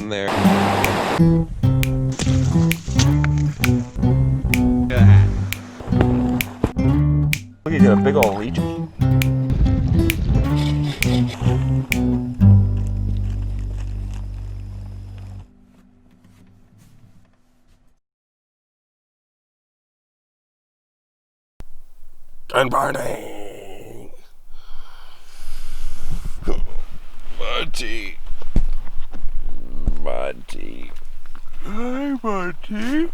in there. Look, you got a big old leech. And burning. Monty. Monty. Hi, Monty.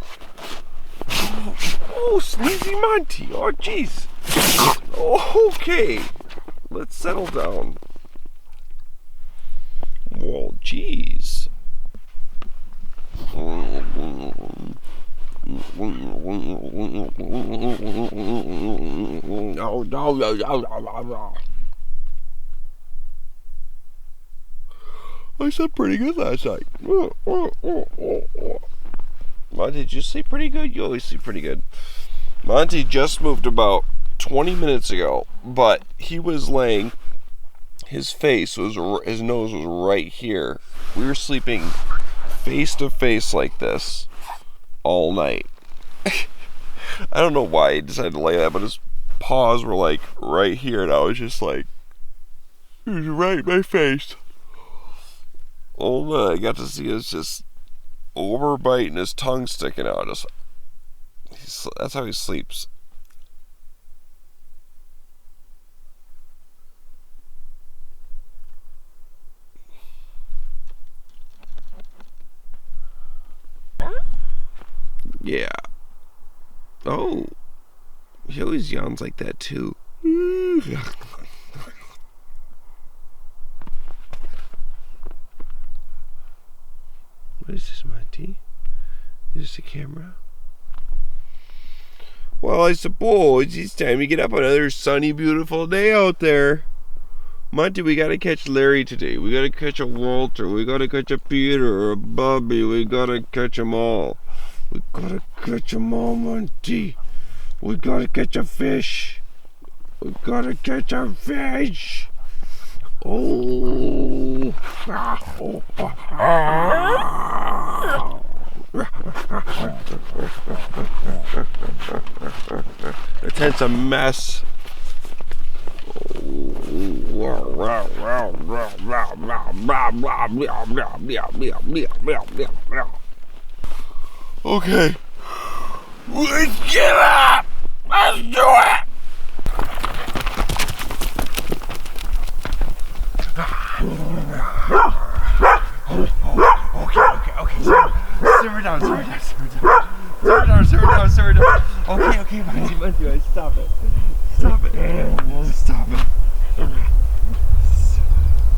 Oh, sneezy Monty. Oh, jeez. Okay. Let's settle down. Well, jeez. I slept pretty good last night. Monty, did you sleep pretty good? You always sleep pretty good. Monty just moved about 20 minutes ago, but he was laying, his nose was right here. We were sleeping face to face like this all night. I don't know why he decided to lay that, but his paws were like right here, and I was just like, he was right in my face. Oh, I got to see his just overbite and his tongue sticking out. That's how he sleeps. Yeah. Oh. He always yawns like that too. What is this, Monty? Is this a camera? Well, I suppose it's time to get up another sunny, beautiful day out there. Monty, we gotta catch Larry today. We gotta catch a Walter. We gotta catch a Peter or a Bobby. We gotta catch them all. We gotta catch them all, Monty. We gotta catch a fish. We gotta catch a fish. Oh. The tent's a mess. Okay. Let's get up! Let's do it! Okay. Simmer down. Okay, Monty, stop it. Stop it.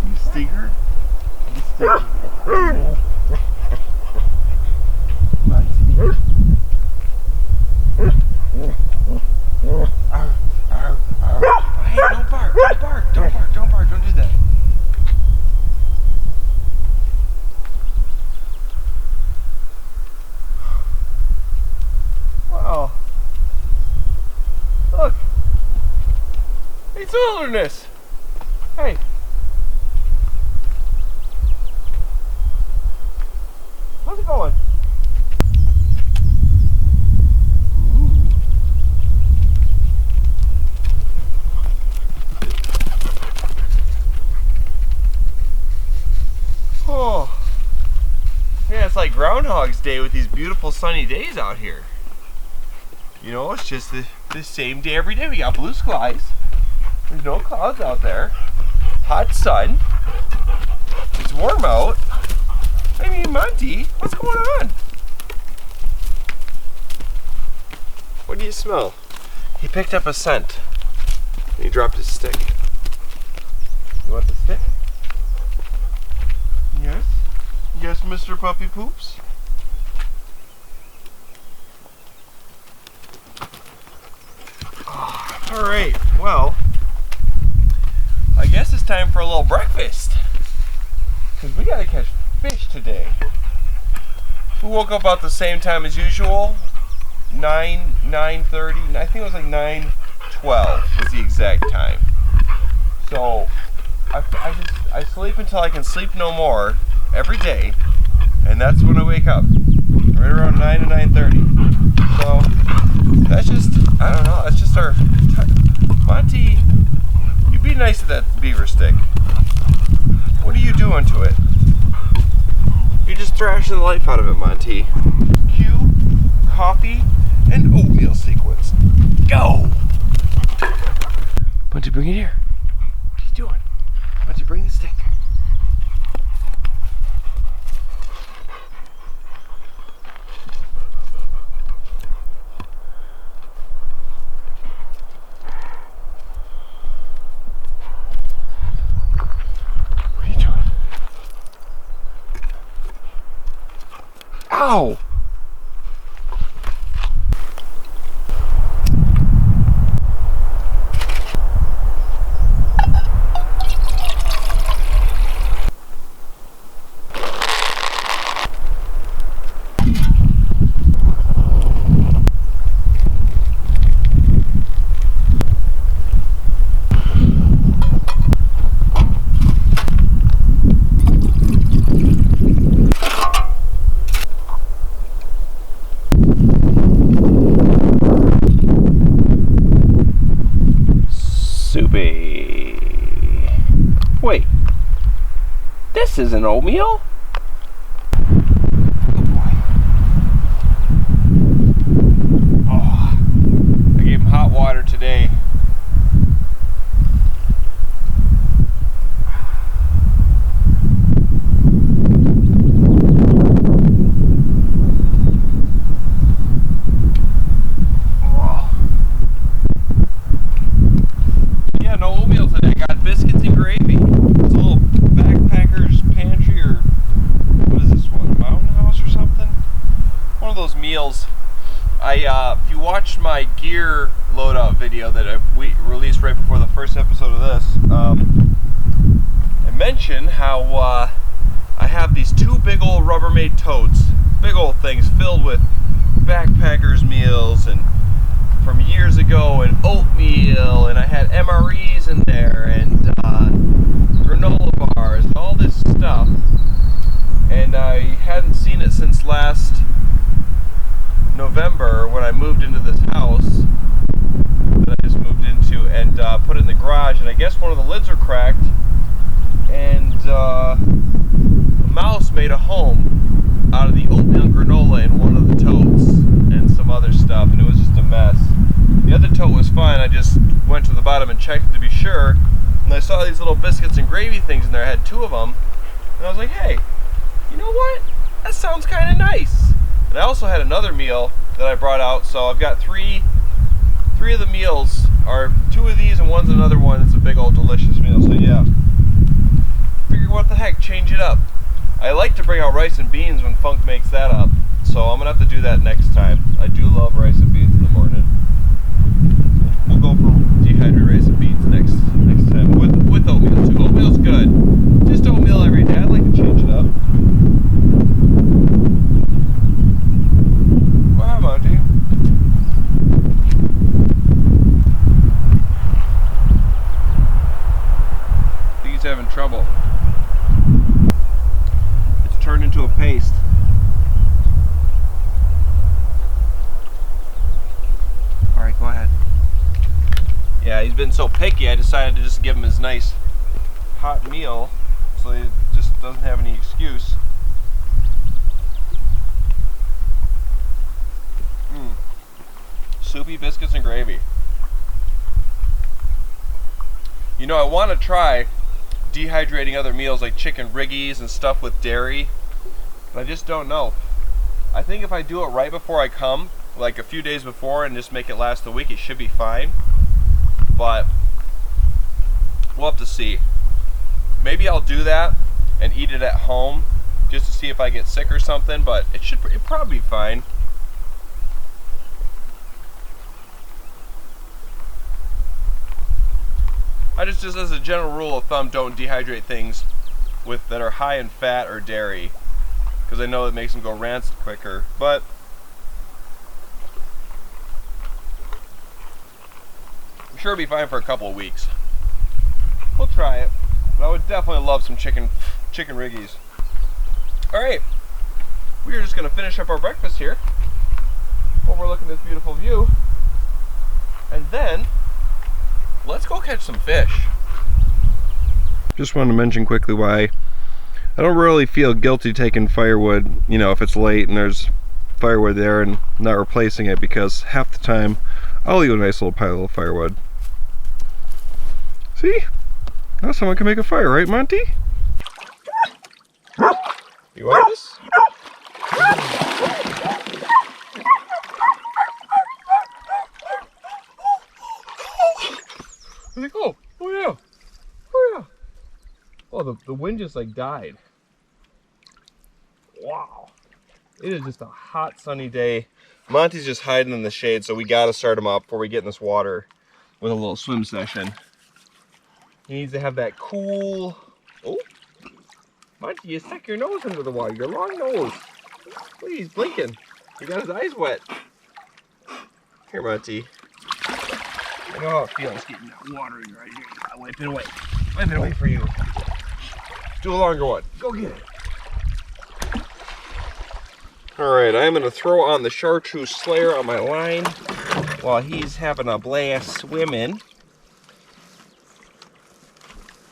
You stinker. Hey, don't bark, don't do that. Wow. Look. It's wilderness. Hey. How's it going? Oh, yeah, it's like Groundhog's Day with these beautiful sunny days out here. You know, it's just the same day every day. We got blue skies. There's no clouds out there. Hot sun. It's warm out. I mean, Monty, what's going on? What do you smell? He picked up a scent. And he dropped his stick. You want the stick? Yes? Yes, Mr. Puppy Poops? Oh, alright, well, I guess it's time for a little breakfast. Because we gotta catch fish today. We woke up about the same time as usual. 9:30, I think it was like 9:12 was the exact time. So I sleep until I can sleep no more every day. and that's when I wake up, right around 9 to 9:30. So that's just, I don't know, that's just our Monty, you be nice to that beaver stick. What are you doing to it? You're just thrashing the life out of it, Monty. Cue, coffee, and oatmeal sequence. Go! Monty, bring it here. What are you doing? Monty, bring the stick. What are you doing? Ow! Wait, this isn't oatmeal? Oh, I gave him hot water today. If you watched my gear loadout video that we released right before the first episode of this, I mentioned how I have these two big old Rubbermaid totes, big old things filled with backpackers meals and from years ago, and oatmeal, and I had MREs in there, and granola bars, and all this stuff, and I hadn't seen it since last November when I moved into this house that I just moved into, and put it in the garage, and I guess one of the lids are cracked, and a mouse made a home out of the oatmeal and granola in one of the totes and some other stuff, and it was just a mess. The other tote was fine. I just went to the bottom and checked to be sure, and I saw these little biscuits and gravy things in there. I had two of them, and I was like, hey, you know what? That sounds kind of nice. And I also had another meal that I brought out, so I've got three of the meals are two of these and one's another one. It's a big old delicious meal, so yeah. Figure what the heck, change it up. I like to bring out rice and beans when Funk makes that up, so I'm gonna have to do that next time. I do love rice and beans in the morning. We'll go for dehydrated rice and beans next time with oatmeal too. Oatmeal's good. Just oatmeal every day. I'd like to change it up. Monty. I think he's having trouble. It's turned into a paste. Alright, go ahead. Yeah, he's been so picky, I decided to just give him his nice hot meal so he just doesn't have any excuse. Soupy biscuits and gravy. You know, I want to try dehydrating other meals like chicken riggies and stuff with dairy, but I just don't know. I think if I do it right before I come, like a few days before, and just make it last a week, it should be fine. But we'll have to see. Maybe I'll do that and eat it at home just to see if I get sick or something, but it'd probably be fine. I just as a general rule of thumb, don't dehydrate things that are high in fat or dairy, because I know it makes them go rancid quicker. But I'm sure it'll be fine for a couple of weeks. We'll try it, but I would definitely love some chicken riggies. All right, we are just going to finish up our breakfast here, overlooking this beautiful view, and then let's go catch some fish. Just wanted to mention quickly why I don't really feel guilty taking firewood, you know, if it's late and there's firewood there and not replacing it, because half the time I'll leave a nice little pile of firewood. See? Now someone can make a fire, right, Monty? You want this? Like, oh yeah, oh yeah. Oh, the wind just like died. Wow. It is just a hot sunny day. Monty's just hiding in the shade, so we gotta start him up before we get in this water with a little swim session. He needs to have that cool... Oh, Monty, you stuck your nose into the water, your long nose. Please, he's blinking. He got his eyes wet. Here, Monty. I know how it feels getting that water in your eyes. I'll wipe it away. Wipe it away for you. Do a longer one. Go get it. Alright, I'm going to throw on the chartreuse slayer on my line while he's having a blast swimming.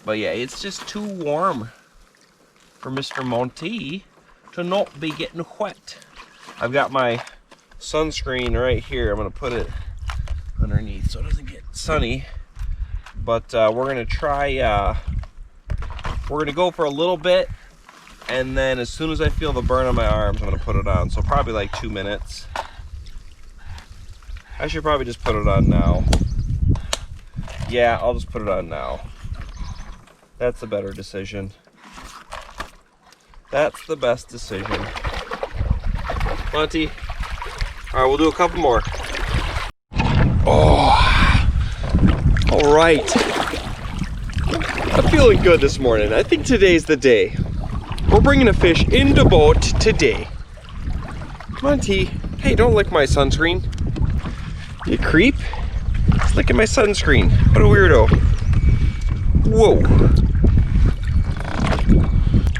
But yeah, it's just too warm for Mr. Monty to not be getting wet. I've got my sunscreen right here. I'm going to put it underneath so it doesn't get sunny. But we're going to try, we're going to go for a little bit, and then as soon as I feel the burn on my arms, I'm going to put it on. So probably like 2 minutes. I should probably just put it on now. Yeah, I'll just put it on now. That's the better decision. That's the best decision. Monty. Alright, we'll do a couple more. Oh, all right. I'm feeling good this morning. I think today's the day. We're bringing a fish in the boat today. Monty, hey, don't lick my sunscreen. You creep. It's licking my sunscreen. What a weirdo. Whoa.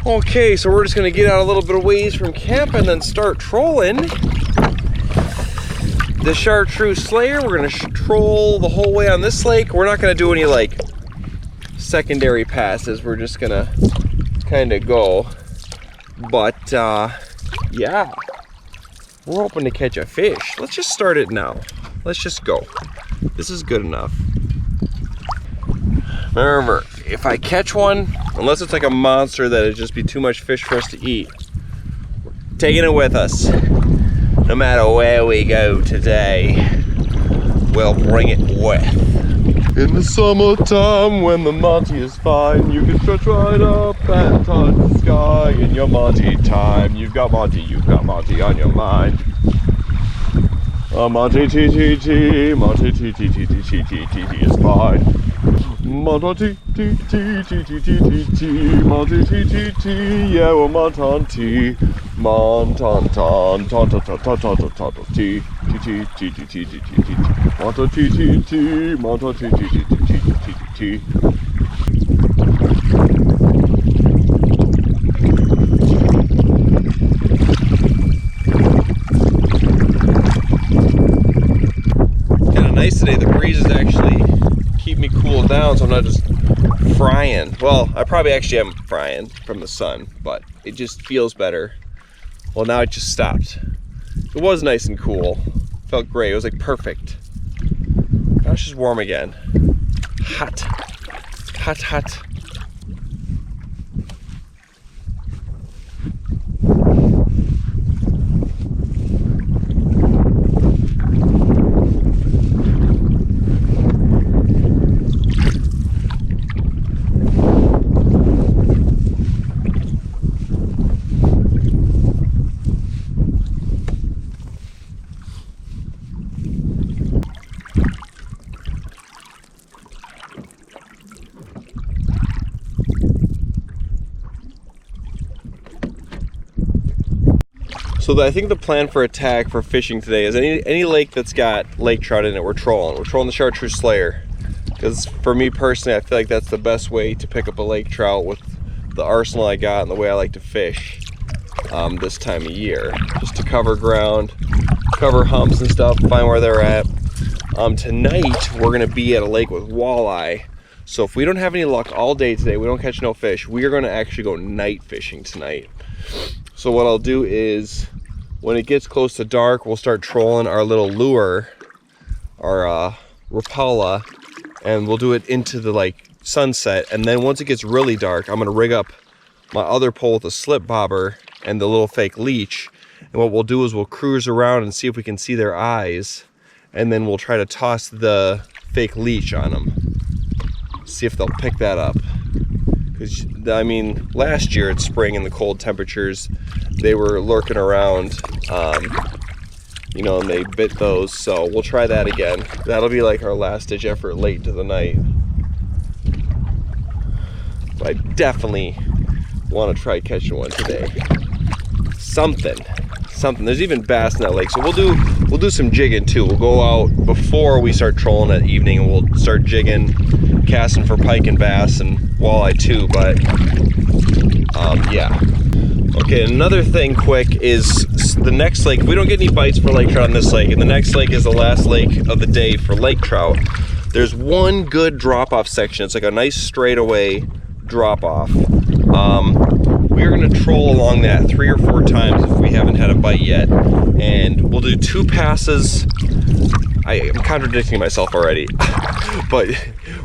Okay, so we're just gonna get out a little bit of ways from camp and then start trolling. The chartreuse slayer, we're gonna troll the whole way on this lake. We're not gonna do any like secondary passes. We're just gonna kind of go. But yeah, we're hoping to catch a fish. Let's just start it now. Let's just go. This is good enough. Remember, if I catch one, unless it's like a monster that'd just be too much fish for us to eat, we're taking it with us. No matter where we go today, we'll bring it with. In the summertime when the Monty is fine, you can stretch right up and touch the sky. In your Monty time, you've got Monty on your mind. Monty T, Monty T is fine. Monty T, Monty T, yeah, we're Monty, Monton, T, Monty T. Kind of nice today. The breeze is actually keep me cooled down, so I'm not just frying. Well, I probably actually am frying from the sun, but it just feels better. Well, now it just stopped. It was nice and cool. Felt great. It was like perfect. Now it's just warm again. Hot. Hot, hot. So I think the plan for attack for fishing today is any lake that's got lake trout in it, we're trolling. We're trolling the chartreuse slayer. Because for me personally, I feel like that's the best way to pick up a lake trout with the arsenal I got and the way I like to fish. this time of year, just to cover ground, cover humps and stuff, find where they're at. Tonight we're gonna be at a lake with walleye. So if we don't have any luck all day today, we don't catch no fish, we are gonna actually go night fishing tonight. So what I'll do is, when it gets close to dark, we'll start trolling our little lure, our Rapala, and we'll do it into the like sunset. And then once it gets really dark, I'm gonna rig up my other pole with a slip bobber and the little fake leech. And what we'll do is we'll cruise around and see if we can see their eyes. And then we'll try to toss the fake leech on them. See if they'll pick that up. Because, I mean, last year it's spring and the cold temperatures, they were lurking around, you know, and they bit those. So we'll try that again. That'll be like our last ditch effort late into the night. But I definitely want to try catching one today. Something. There's even bass in that lake, so we'll do some jigging too. We'll go out before we start trolling at evening, and we'll start jigging, casting for pike and bass and walleye too. But yeah. Okay, another thing quick is the next lake. If we don't get any bites for lake trout on this lake, and the next lake is the last lake of the day for lake trout, there's one good drop-off section. It's like a nice straightaway drop-off. We're gonna troll along that 3 or 4 times if we haven't had a bite yet. And we'll do 2 passes. I am contradicting myself already. But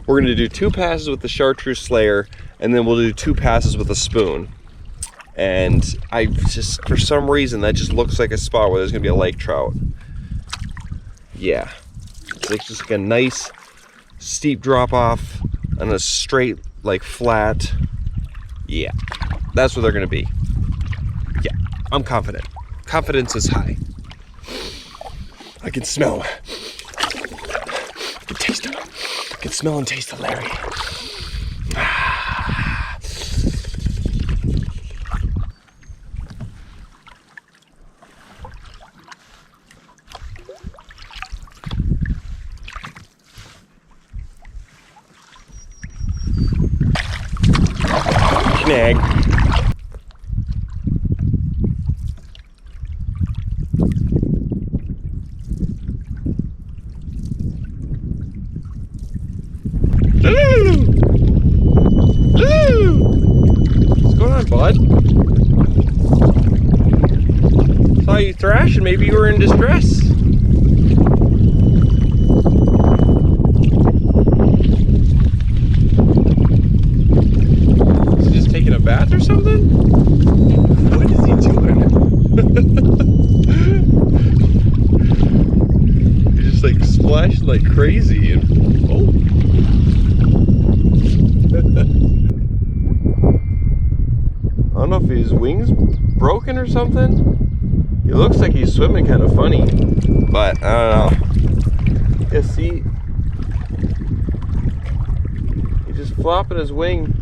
we're gonna do 2 passes with the chartreuse slayer, and then we'll do 2 passes with a spoon. And I just, for some reason, that just looks like a spot where there's gonna be a lake trout. Yeah, it's like just like a nice steep drop off and a straight, like flat. Yeah, that's where they're gonna be. Yeah, I'm confident. Confidence is high. I can smell. I can taste them. I can smell and taste the Larry. Snag. What's going on, bud? Saw you thrashing. Maybe you were in distress. Taking a bath or something? What is he doing? He's just like splashing like crazy and oh. I don't know if his wings broken or something. He looks like he's swimming kind of funny, but I don't know. Yeah, see, he's just flopping his wing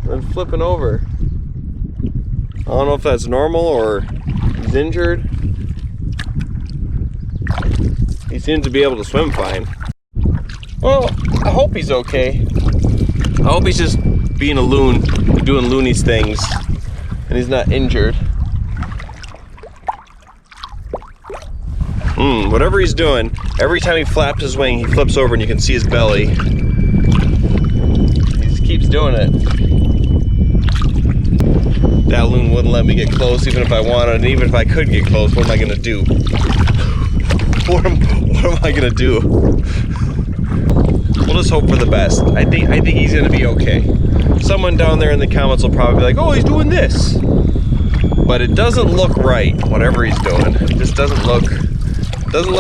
and flipping over. I don't know if that's normal or he's injured. He seems to be able to swim fine. Well, I hope he's okay. I hope he's just being a loon, doing loonies things, and he's not injured. Whatever he's doing, every time he flaps his wing, he flips over and you can see his belly. He just keeps doing it. That loon wouldn't let me get close even if I wanted, and even if I could get close, what am I gonna do? What am I gonna do? We'll just hope for the best. I think he's gonna be okay. Someone down there in the comments will probably be like, oh, he's doing this. But it doesn't look right, whatever he's doing. It just doesn't look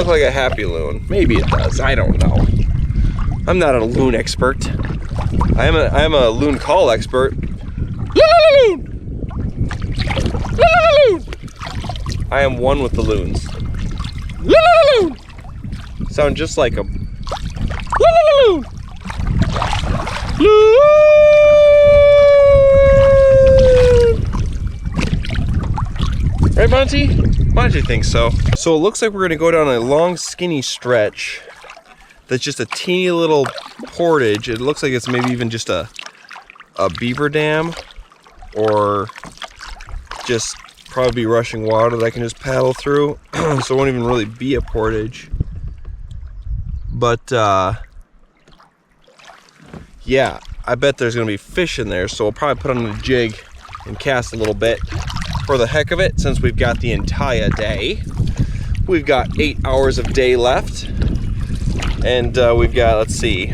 like a happy loon. Maybe it does, I don't know. I'm not a loon expert. I am a loon call expert. Loon! I am one with the loons. Sound just like them. Right, Monty? Monty thinks so. So it looks like we're gonna go down a long, skinny stretch that's just a teeny little portage. It looks like it's maybe even just a beaver dam, or just probably be rushing water that I can just paddle through, so it won't even really be a portage. But yeah, I bet there's gonna be fish in there, so we'll probably put on a jig and cast a little bit for the heck of it, since we've got the entire day. We've got 8 hours of day left, and we've got, let's see,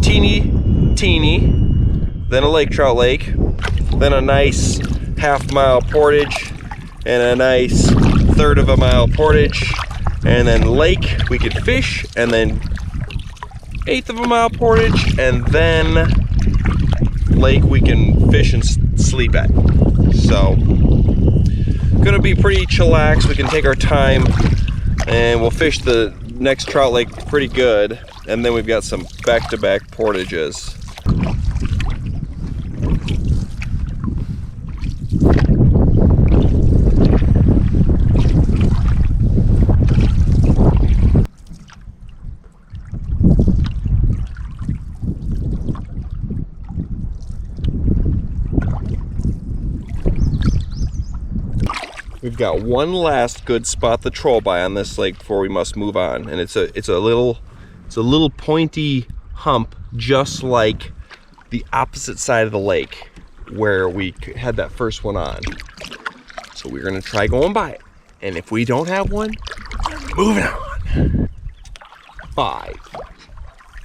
teeny, then a lake trout lake, then a nice half-mile portage, and a nice third of a mile portage, and then lake we could fish, and then eighth of a mile portage, and then lake we can fish and sleep at. So gonna be pretty chillax. We can take our time and we'll fish the next trout lake pretty good, and then we've got some back-to-back portages. We've got one last good spot to troll by on this lake before we must move on, and it's a little pointy hump, just like the opposite side of the lake where we had that first one on. So we're gonna try going by it, and if we don't have one, moving on. 5,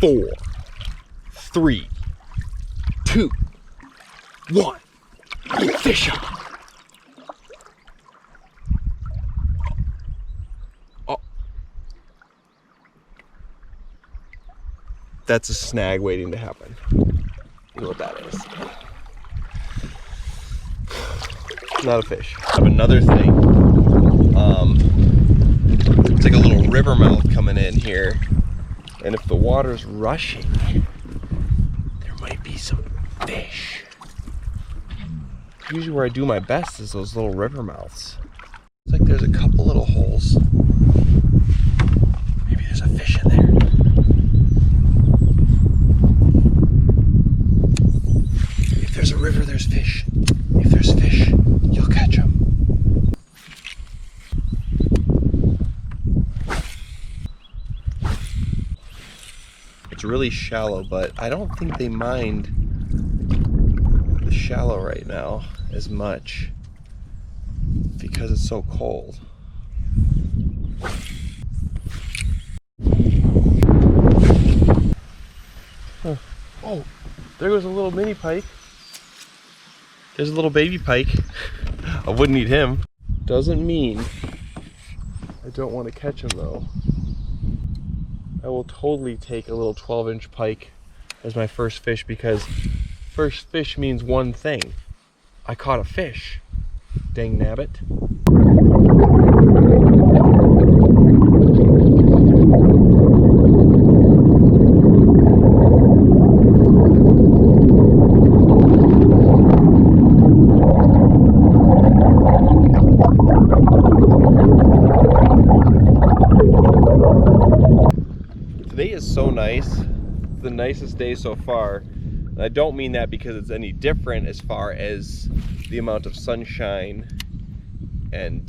4, 3, 2, 1. Fish on. That's a snag waiting to happen. You know what that is. Not a fish. I have another thing. It's like a little river mouth coming in here. And if the water's rushing, there might be some fish. Usually where I do my best is those little river mouths. It's like there's a couple little holes. Maybe there's a fish in there. If there's a river, there's fish. If there's fish, you'll catch them. It's really shallow, but I don't think they mind the shallow right now as much because it's so cold. Huh. Oh, there goes a little mini pike. There's a little baby pike. I wouldn't eat him. Doesn't mean I don't want to catch him though. I will totally take a little 12-inch pike as my first fish, because first fish means one thing. I caught a fish. Dang nabbit. Today is so nice. The nicest day so far. And I don't mean that because it's any different as far as the amount of sunshine and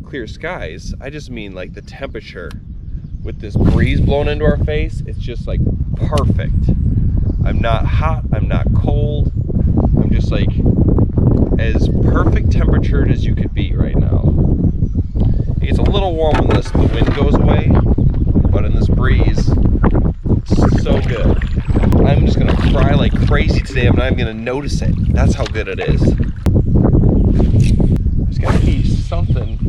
clear skies. I just mean like the temperature with this breeze blowing into our face. It's just like perfect. I'm not hot, I'm not cold. I'm just like as perfect temperatured as you could be right now. It gets a little warm when the wind goes away, but in this breeze, so good. I'm just gonna cry like crazy today. I'm not even gonna notice it. That's how good it is. There's gotta be something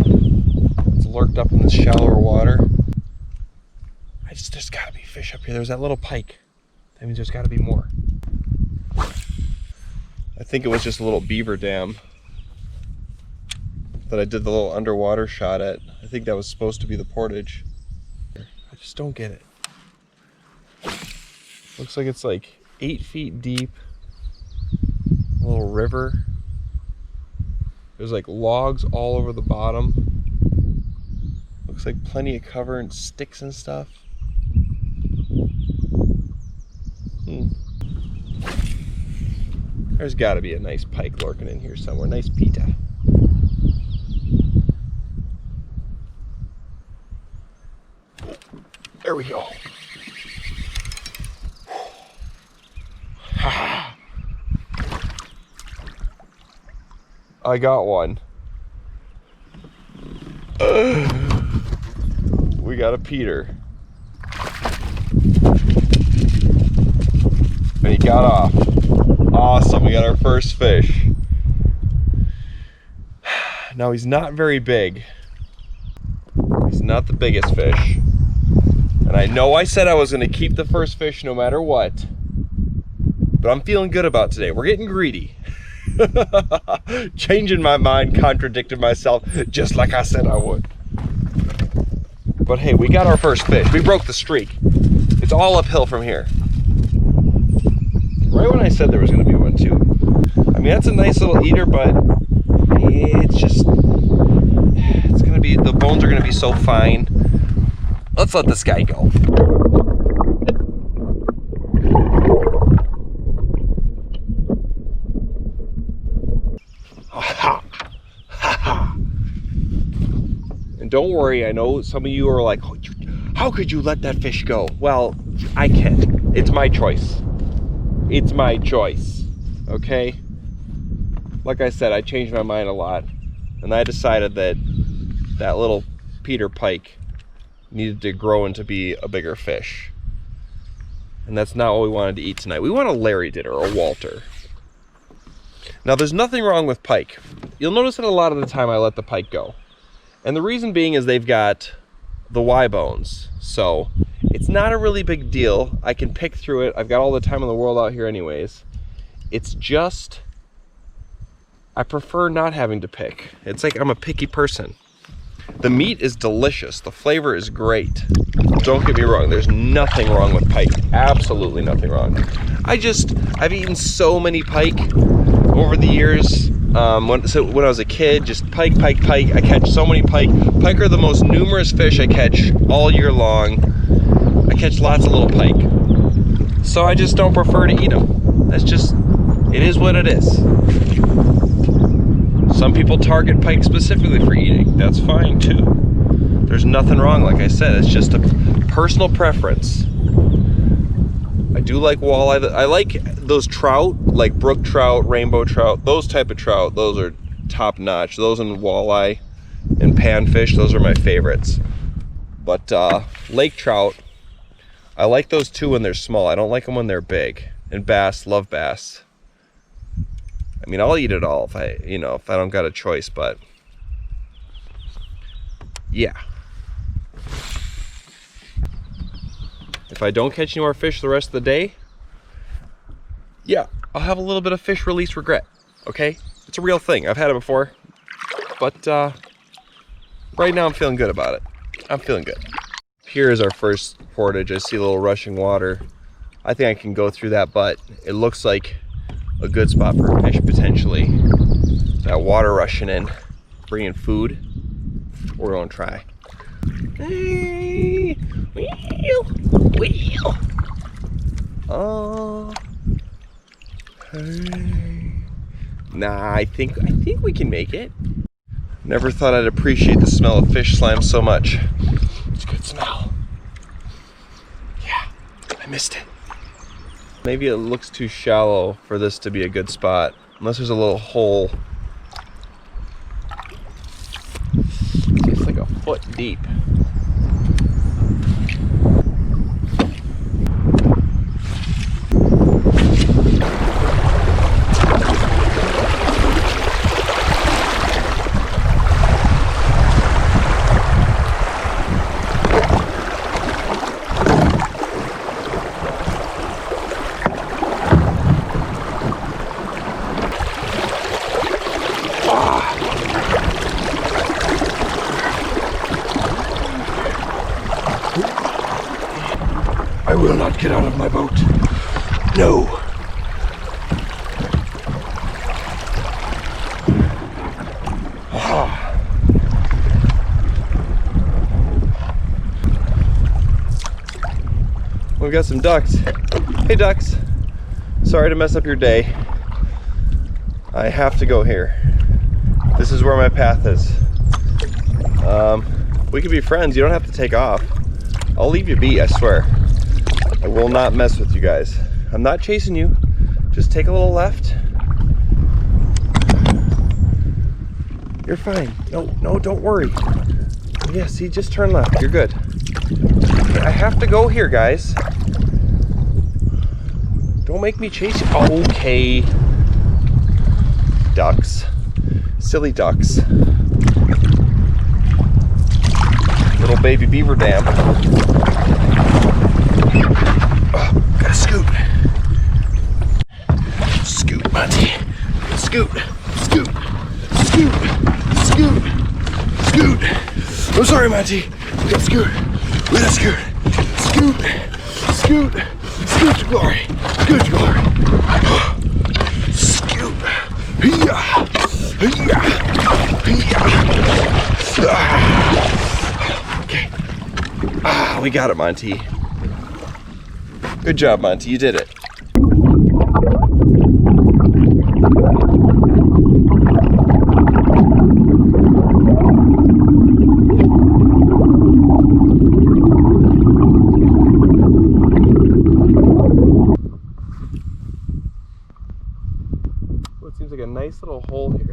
that's lurked up in this shallower water. There's gotta be fish up here. There's that little pike. That means there's gotta be more. I think it was just a little beaver dam that I did the little underwater shot at. I think that was supposed to be the portage. I just don't get it. Looks like it's like 8 feet deep. A little river. There's like logs all over the bottom. Looks like plenty of cover and sticks and stuff. There's got to be a nice pike lurking in here somewhere. Nice pita. There we go. I got one. We got a Peter. And he got off. Awesome, we got our first fish. Now he's not very big. He's not the biggest fish. And I know I said I was gonna keep the first fish no matter what. But I'm feeling good about today. We're getting greedy. Changing my mind, contradicted myself, just like I said I would. But hey, we got our first fish. We broke the streak. It's all uphill from here. Right when I said there was going to be one too. I mean, that's a nice little eater, but it's just, it's going to be, the bones are going to be so fine. Let's let this guy go. And don't worry, I know some of you are like, oh, how could you let that fish go? Well, I can. It's my choice. It's my choice, okay? Like I said, I changed my mind a lot, and I decided that that little Peter pike needed to grow into be a bigger fish. And that's not what we wanted to eat tonight. We want a Larry dinner or a Walter. Now, there's nothing wrong with pike. You'll notice that a lot of the time I let the pike go. And the reason being is they've got the Y bones. So it's not a really big deal. I can pick through it. I've got all the time in the world out here anyways. It's just, I prefer not having to pick. It's like I'm a picky person. The meat is delicious. The flavor is great. Don't get me wrong. There's nothing wrong with pike. Absolutely nothing wrong. I've eaten so many pike over the years. When I was a kid, just pike. I catch so many pike. Pike are the most numerous fish I catch all year long. I catch lots of little pike. So I just don't prefer to eat them. That's just, it is what it is. Some people target pike specifically for eating. That's fine too. There's nothing wrong, like I said. It's just a personal preference. I do like walleye. I like those trout, like brook trout, rainbow trout, those type of trout. Those are top notch. Those and walleye and panfish, those are my favorites. But lake trout, I like those too when they're small. I don't like them when they're big. And bass, love bass. I mean, I'll eat it all if I don't got a choice, but yeah. If I don't catch any more fish the rest of the day, yeah, I'll have a little bit of fish release regret, okay? It's a real thing. I've had it before, but right now I'm feeling good about it. I'm feeling good. Here is our first portage. I see a little rushing water. I think I can go through that, but it looks like a good spot for a fish potentially. That water rushing in, bringing food. We're gonna try. Hey, wheel. Oh, hey. Nah, I think we can make it. Never thought I'd appreciate the smell of fish slime so much. It's a good smell. Yeah, I missed it. Maybe it looks too shallow for this to be a good spot, unless there's a little hole. It's like a foot deep. I will not get out of my boat. No. We've got some ducks. Hey ducks. Sorry to mess up your day. I have to go here. This is where my path is. We could be friends. You don't have to take off. I'll leave you be, I swear. I will not mess with you guys. I'm not chasing you. Just take a little left. You're fine. No, don't worry. Yeah, see, just turn left. You're good. I have to go here, guys. Don't make me chase you. Okay. Ducks. Silly ducks. Little baby beaver dam. Oh, gotta scoot. Scoot, Monty. Scoot. Scoot. Scoot. Scoot. Scoot. I'm sorry, Monty. We gotta scoot. We gotta scoot. Scoot. Scoot. Scoot to glory. Scoot to glory. Scoot. Hee-yah. Hee-yah. Hee-yah. Okay. We got it, Monty. Good job, Monty. You did it. Well, it seems like a nice little hole here.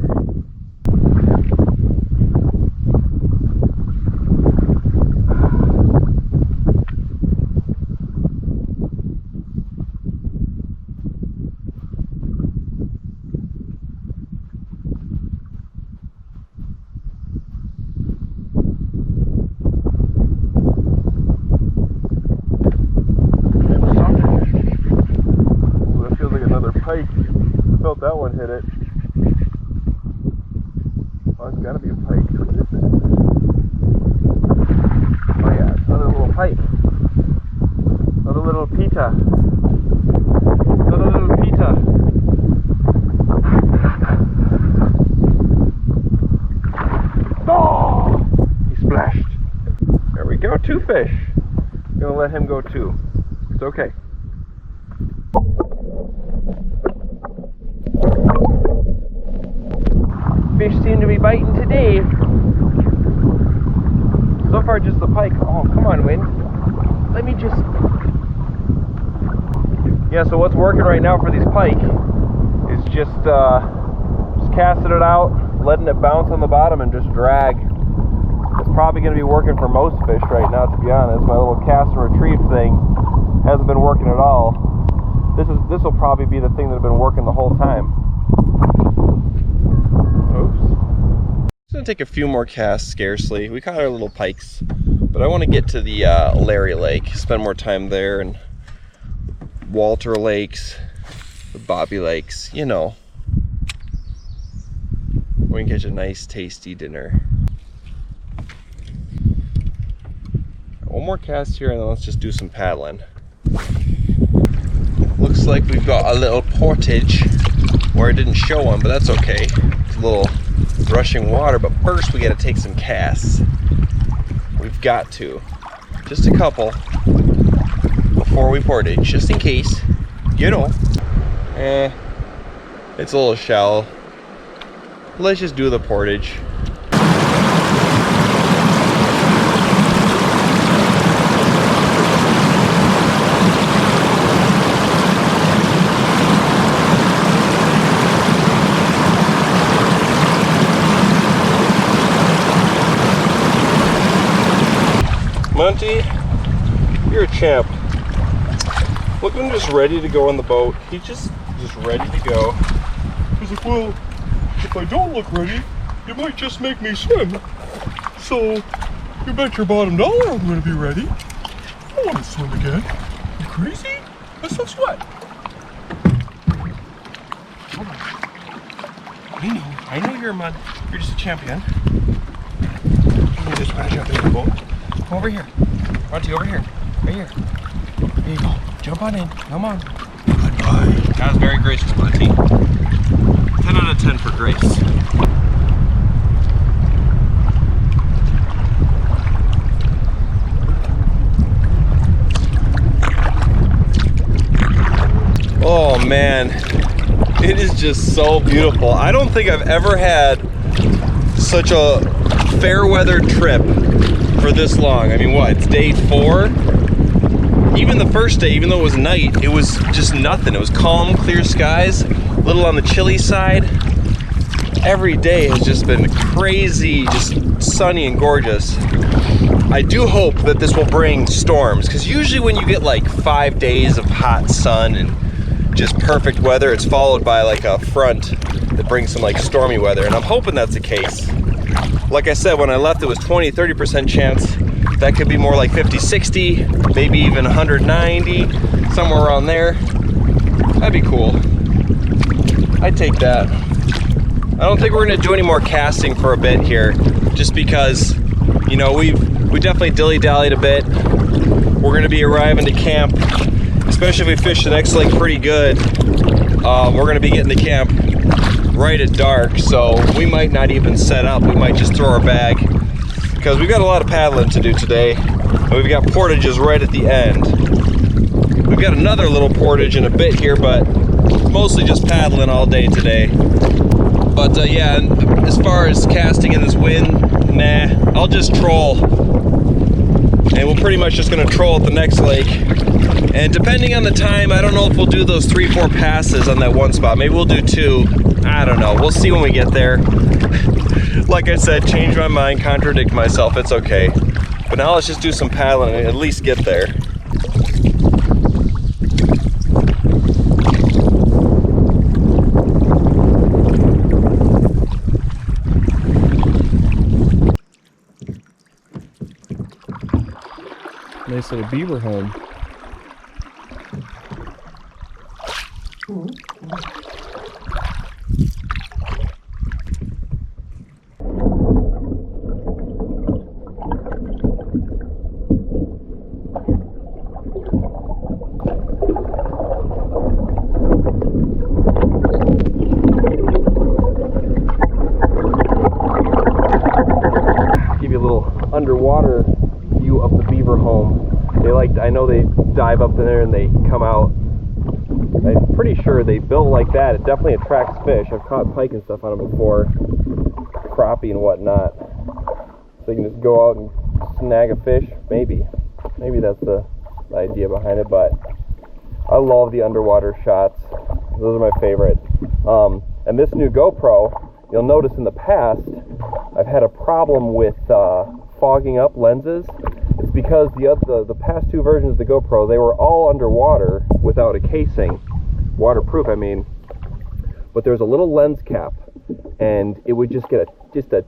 Pike. I felt that one hit it. Oh, it's gotta be a pike. What is it? Oh yeah, it's another little pike. Another little pita. Another little pita. Oh! He splashed. There we go, 2 fish. I'm gonna let him go too. It's okay. Fish seem to be biting today. So far just the pike. Oh, come on, wind. Let me just... Yeah, so what's working right now for these pike is just casting it out, letting it bounce on the bottom and just drag. It's probably going to be working for most fish right now, to be honest. My little cast and retrieve thing hasn't been working at all. This will probably be the thing that's been working the whole time. It's gonna take a few more casts, scarcely. We caught our little pikes, but I want to get to the Larry Lake, spend more time there, and Walter Lakes, the Bobby Lakes, you know. We can catch a nice, tasty dinner. One more cast here, and then let's just do some paddling. Looks like we've got a little portage, where I didn't show one, but that's okay. It's a little rushing water, but first we got to take some casts. We've got to. Just a couple before we portage, just in case, you know. It's a little shallow. Let's just do the portage. Monty, you're a champ. Look at him just ready to go on the boat. He's just ready to go. He's like, well, if I don't look ready, you might just make me swim. So, you bet your bottom dollar I'm gonna be ready. I wanna swim again. You crazy? Let's not sweat. I know you're just a champion. Let me just jump in the boat. Come over here. Monty, over here. Right here. There you go. Jump on in. Come on. Goodbye. That was very graceful, Monty. 10 out of 10 for grace. Oh man. It is just so beautiful. I don't think I've ever had such a fair weather trip for this long. I mean, what, it's day 4? Even the first day, even though it was night, it was just nothing. It was calm, clear skies, a little on the chilly side. Every day has just been crazy, just sunny and gorgeous. I do hope that this will bring storms, because usually when you get like 5 days of hot sun and just perfect weather, it's followed by like a front that brings some like stormy weather, and I'm hoping that's the case. Like I said, when I left, it was 20-30% chance. That could be more like 50-60, maybe even 190, somewhere around there. That'd be cool. I'd take that. I don't think we're gonna do any more casting for a bit here, just because, you know, we definitely dilly-dallied a bit. We're gonna be arriving to camp, especially if we fish the next lake pretty good. We're gonna be getting to camp right at dark, so we might not even set up. We might just throw our bag, because we've got a lot of paddling to do today, and we've got portages right at the end. We've got another little portage in a bit here, but mostly just paddling all day today. But yeah, as far as casting in this wind, nah, I'll just troll. And we're pretty much just gonna troll at the next lake. And depending on the time, I don't know if we'll do those 3-4 passes on that one spot. Maybe we'll do 2, I don't know. We'll see when we get there. Like I said, change my mind, contradict myself, it's okay. But now let's just do some paddling and at least get there. Nice little beaver home. Give you a little underwater view of the beaver home. I know they dive up in there and they come out. I'm pretty sure they built like that. It definitely attracts fish. I've caught pike and stuff on them before, crappie and whatnot. So you can just go out and snag a fish. Maybe that's the idea behind it. But I love the underwater shots. Those are my favorite. And this new GoPro, you'll notice in the past I've had a problem with fogging up lenses. It's because the past 2 versions of the GoPro, they were all underwater without a casing, waterproof I mean, but there's a little lens cap, and it would just get a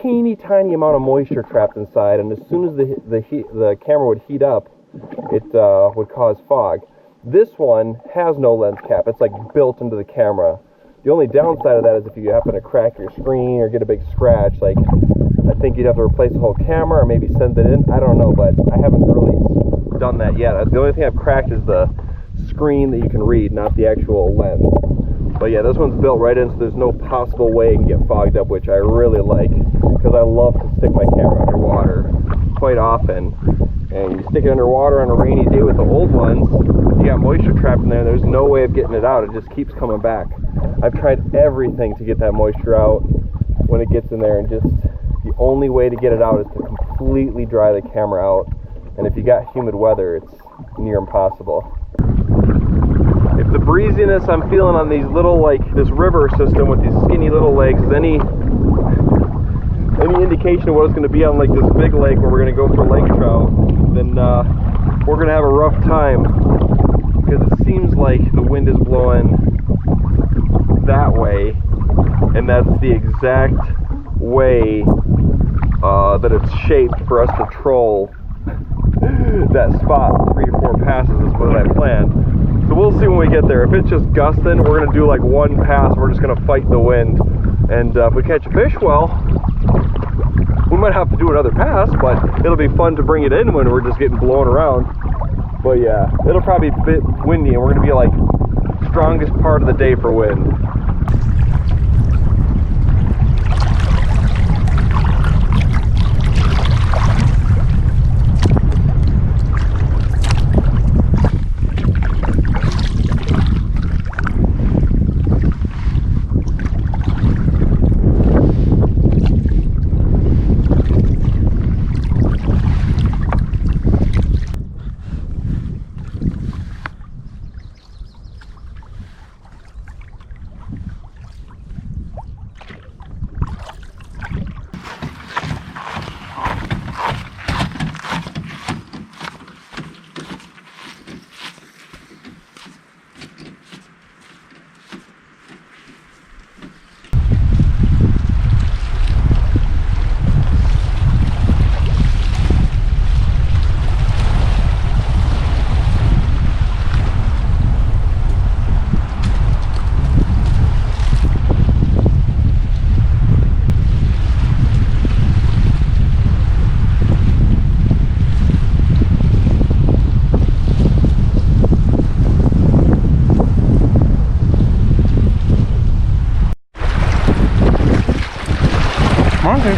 teeny tiny amount of moisture trapped inside, and as soon as the camera would heat up, it would cause fog. This one has no lens cap. It's like built into the camera. The only downside of that is if you happen to crack your screen or get a big scratch, like I think you'd have to replace the whole camera or maybe send it in. I don't know, but I haven't really done that yet. The only thing I've cracked is the screen that you can read, not the actual lens. But yeah, this one's built right in, so there's no possible way it can get fogged up, which I really like, because I love to stick my camera underwater quite often. And you stick it underwater on a rainy day with the old ones, you got moisture trapped in there, there's no way of getting it out. It just keeps coming back. I've tried everything to get that moisture out when it gets in there, and just the only way to get it out is to completely dry the camera out. And if you got humid weather, it's near impossible. If the breeziness I'm feeling on these little, like this river system with these skinny little lakes is any indication of what it's going to be on like this big lake where we're going to go for lake trout, then we're going to have a rough time, because it seems like the wind is blowing that way, and that's the exact way that it's shaped for us to troll that spot 3 or 4 passes is what I planned. So we'll see when we get there. If it's just gusting, we're going to do like 1 pass. We're just going to fight the wind. And if we catch a fish, well, we might have to do another pass, but it'll be fun to bring it in when we're just getting blown around. But yeah, it'll probably be a bit windy, and we're going to be like strongest part of the day for wind. Monty.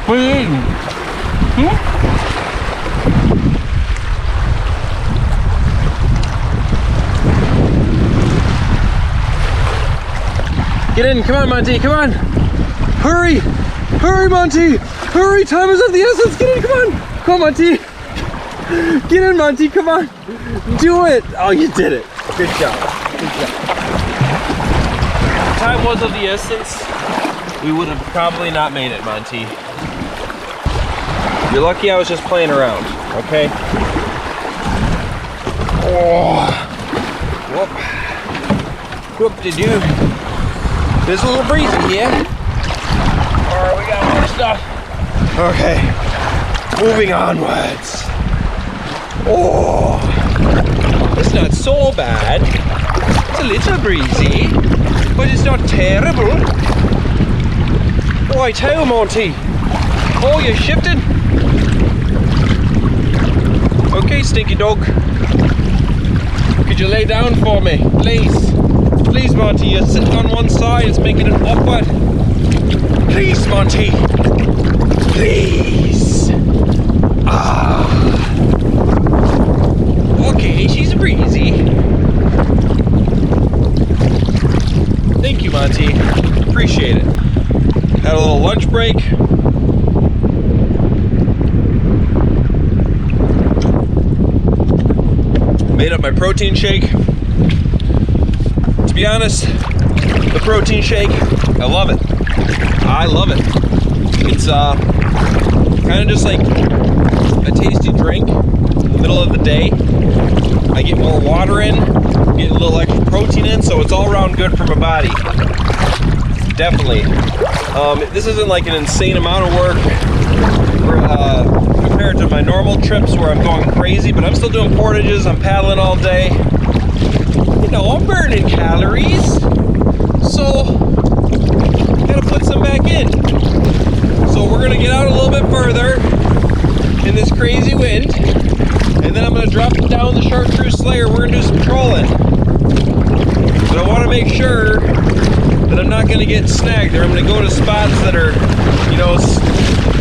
What are you eating? Get in, come on, Monty, come on! Hurry! Hurry, Monty! Hurry, time is of the essence! Get in, come on! Come on, Monty! Get in, Monty, come on! Do it! Oh, you did it! Good job. Good job. If time was of the essence, we would have probably not made it, Monty. You're lucky I was just playing around, okay? Oh! Whoop. Whoop-de-doo. There's a little breeze in here. Alright, we got more stuff. Okay, moving onwards. Oh, it's not so bad. It's a little breezy, but it's not terrible. Right, how, Monty? Oh, you shifted? Okay, stinky dog. Could you lay down for me, please? Please, Monty, you're sitting on one side, it's making it awkward. Please, Monty. Please. Ah. Okay, she's breezy. Thank you, Monty. Appreciate it. Had a little lunch break. Made up my protein shake. To be honest, the protein shake, I love it. I love it. It's kind of just like a tasty drink in the middle of the day. I get more water in, get a little extra protein in, so it's all around good for my body. Definitely. This isn't like an insane amount of work compared to my normal trips where I'm going crazy, but I'm still doing portages, I'm paddling all day. You know, I'm burning calories, so gotta put some back in. So we're gonna get out a little bit further in this crazy wind, and then I'm gonna drop down the chartreuse slayer. We're gonna do some trolling, but I want to make sure that I'm not gonna get snagged, or I'm gonna go to spots that are, you know,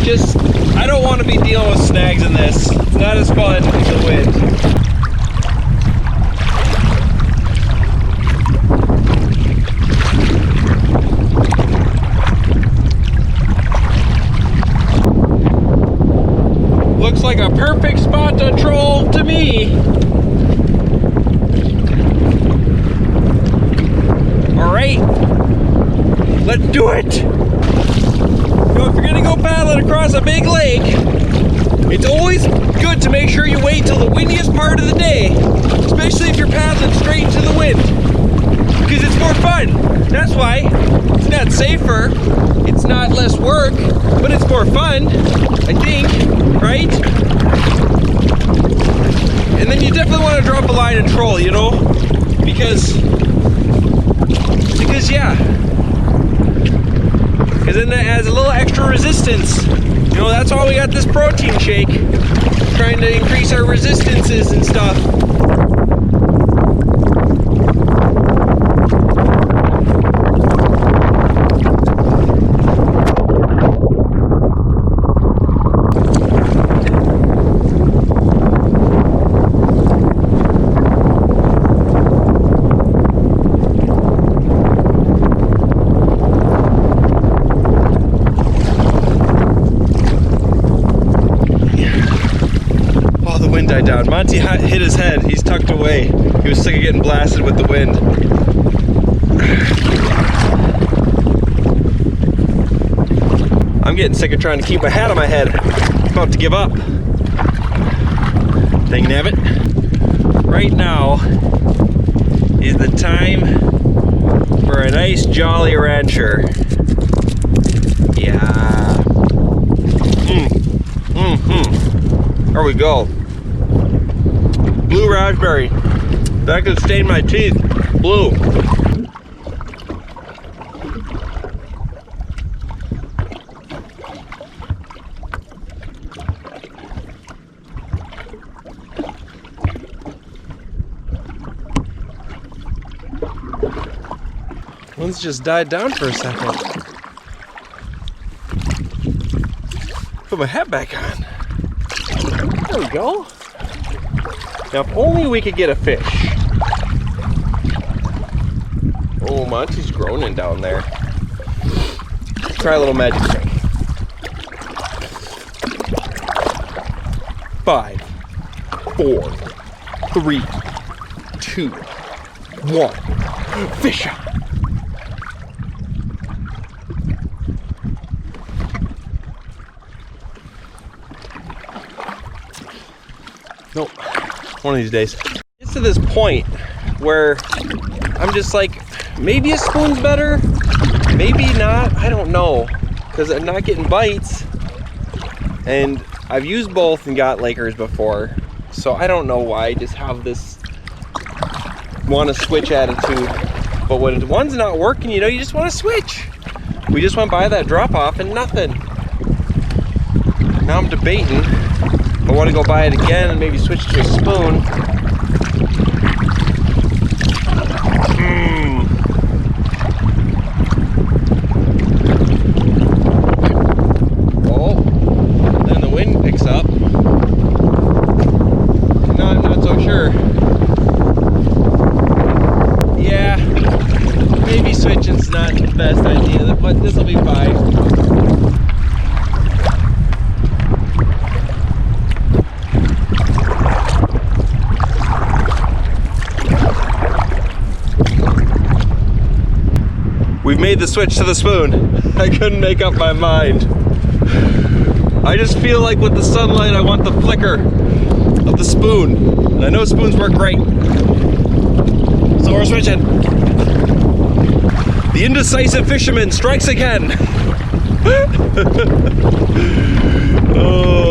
just, I don't want to be dealing with snags in this. It's not as fun in the wind. Looks like a perfect spot to troll to me. All right, let's do it. You know, if you're gonna go paddling across a big lake, it's always good to make sure you wait till the windiest part of the day, especially if you're paddling straight into the wind, because it's more fun. That's why. It's not safer, it's not less work, but it's more fun, I think, right? And then you definitely want to drop a line and troll, you know, because yeah, because then that adds a little extra resistance. You know, that's why we got this protein shake, trying to increase our resistances and stuff. Died down. Monty hit his head. He's tucked away. He was sick of getting blasted with the wind. I'm getting sick of trying to keep my hat on my head. I'm about to give up. Dang nabbit. Right now is the time for a nice jolly rancher. Yeah. There we go. Blue raspberry. That could stain my teeth. Blue. One's just died down for a second. Put my hat back on. There we go. Now, if only we could get a fish. Oh, Monty's groaning down there. Try a little magic trick. 5, 4, 3, 2, 1. Fish on. Nope. One of these days. It's to this point where I'm just like, maybe a spoon's better, maybe not, I don't know, because I'm not getting bites, and I've used both and got Lakers before, so I don't know why I just have this want to switch attitude. But when one's not working, you know, you just want to switch. We just went by that drop off and nothing. Now I'm debating. I want to go buy it again and maybe switch to a spoon. Oh, then the wind picks up. No, I'm not so sure. Yeah, maybe switching's not the best idea, but this will be fine. We've made the switch to the spoon. I couldn't make up my mind. I just feel like with the sunlight, I want the flicker of the spoon. And I know spoons work great. So we're switching. The indecisive fisherman strikes again. Oh.